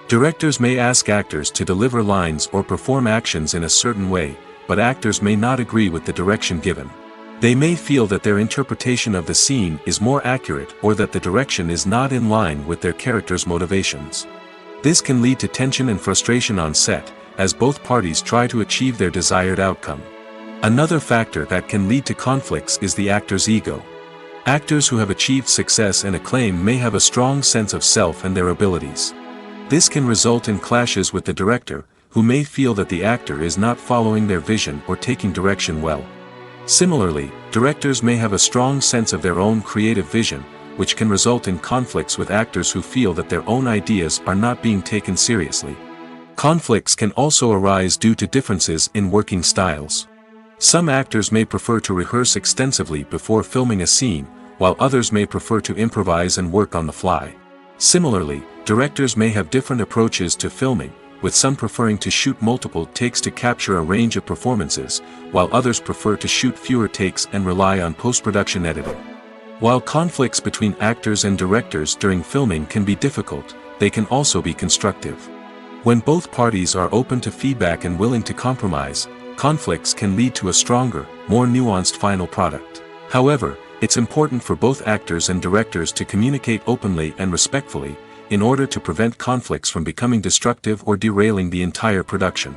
Directors may ask actors to deliver lines or perform actions in a certain way, but actors may not agree with the direction given. They may feel that their interpretation of the scene is more accurate or that the direction is not in line with their character's motivations. This can lead to tension and frustration on set, as both parties try to achieve their desired outcome. Another factor that can lead to conflicts is the actor's ego. Actors who have achieved success and acclaim may have a strong sense of self and their abilities. This can result in clashes with the director, who may feel that the actor is not following their vision or taking direction well. Similarly, directors may have a strong sense of their own creative vision, which can result in conflicts with actors who feel that their own ideas are not being taken seriously. Conflicts can also arise due to differences in working styles. Some actors may prefer to rehearse extensively before filming a scene, while others may prefer to improvise and work on the fly. Similarly, directors may have different approaches to filming, with some preferring to shoot multiple takes to capture a range of performances, while others prefer to shoot fewer takes and rely on post-production editing. While conflicts between actors and directors during filming can be difficult, they can also be constructive. When both parties are open to feedback and willing to compromise, conflicts can lead to a stronger, more nuanced final product. However, it's important for both actors and directors to communicate openly and respectfully, in order to prevent conflicts from becoming destructive or derailing the entire production.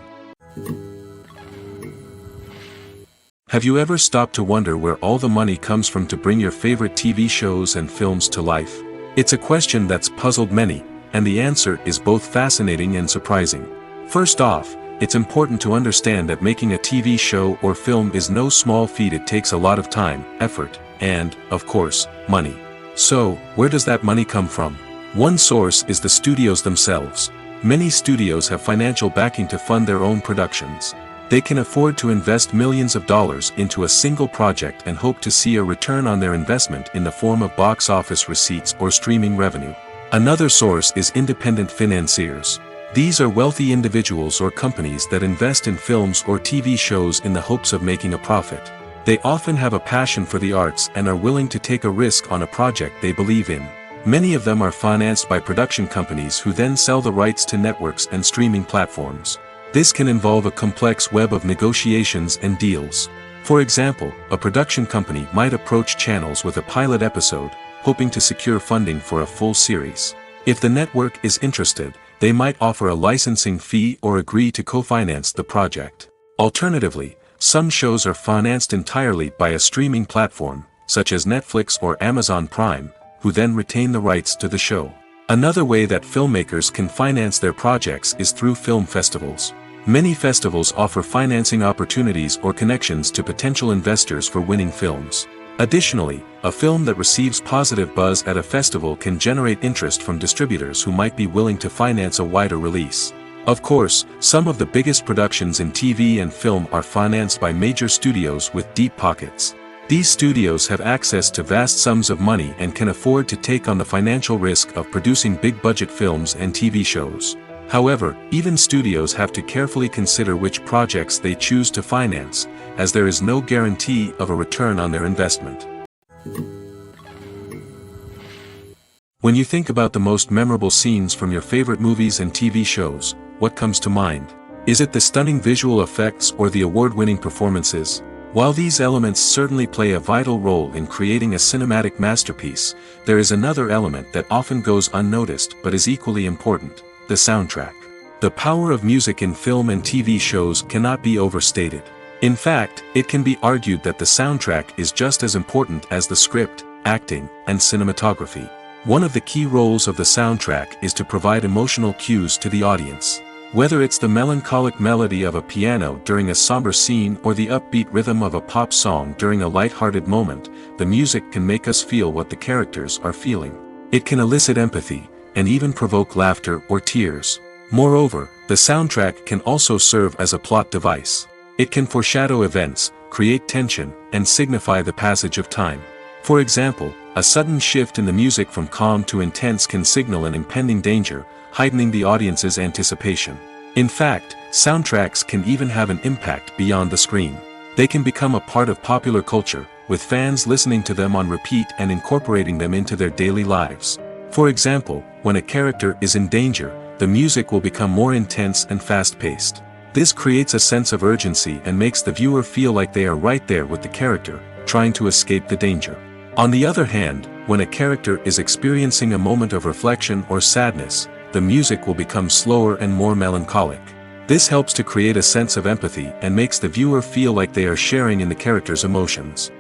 Have you ever stopped to wonder where all the money comes from to bring your favorite TV shows and films to life? It's a question that's puzzled many, and the answer is both fascinating and surprising. First off, it's important to understand that making a TV show or film is no small feat. It takes a lot of time, effort, and, of course, money. So, where does that money come from? One source is the studios themselves. Many studios have financial backing to fund their own productions. They can afford to invest millions of dollars into a single project and hope to see a return on their investment in the form of box office receipts or streaming revenue. Another source is independent financiers. These are wealthy individuals or companies that invest in films or TV shows in the hopes of making a profit. They often have a passion for the arts and are willing to take a risk on a project they believe in. Many of them are financed by production companies who then sell the rights to networks and streaming platforms. This can involve a complex web of negotiations and deals. For example, a production company might approach channels with a pilot episode, hoping to secure funding for a full series. If the network is interested, they might offer a licensing fee or agree to co-finance the project. Alternatively, some shows are financed entirely by a streaming platform, such as Netflix or Amazon Prime, who then retain the rights to the show. Another way that filmmakers can finance their projects is through film festivals. Many festivals offer financing opportunities or connections to potential investors for winning films. Additionally, a film that receives positive buzz at a festival can generate interest from distributors who might be willing to finance a wider release. Of course, some of the biggest productions in TV and film are financed by major studios with deep pockets. These studios have access to vast sums of money and can afford to take on the financial risk of producing big-budget films and TV shows. However, even studios have to carefully consider which projects they choose to finance, as there is no guarantee of a return on their investment. When you think about the most memorable scenes from your favorite movies and TV shows, what comes to mind? Is it the stunning visual effects or the award-winning performances? While these elements certainly play a vital role in creating a cinematic masterpiece, there is another element that often goes unnoticed but is equally important: the soundtrack. The power of music in film and TV shows cannot be overstated. In fact, it can be argued that the soundtrack is just as important as the script, acting, and cinematography. One of the key roles of the soundtrack is to provide emotional cues to the audience. Whether it's the melancholic melody of a piano during a somber scene or the upbeat rhythm of a pop song during a light-hearted moment, the music can make us feel what the characters are feeling. It can elicit empathy, and even provoke laughter or tears. Moreover, the soundtrack can also serve as a plot device. It can foreshadow events, create tension, and signify the passage of time. For example, a sudden shift in the music from calm to intense can signal an impending danger, heightening the audience's anticipation. In fact, soundtracks can even have an impact beyond the screen. They can become a part of popular culture, with fans listening to them on repeat and incorporating them into their daily lives. For example, when a character is in danger, the music will become more intense and fast-paced. This creates a sense of urgency and makes the viewer feel like they are right there with the character, trying to escape the danger. On the other hand, when a character is experiencing a moment of reflection or sadness, the music will become slower and more melancholic. This helps to create a sense of empathy and makes the viewer feel like they are sharing in the character's emotions.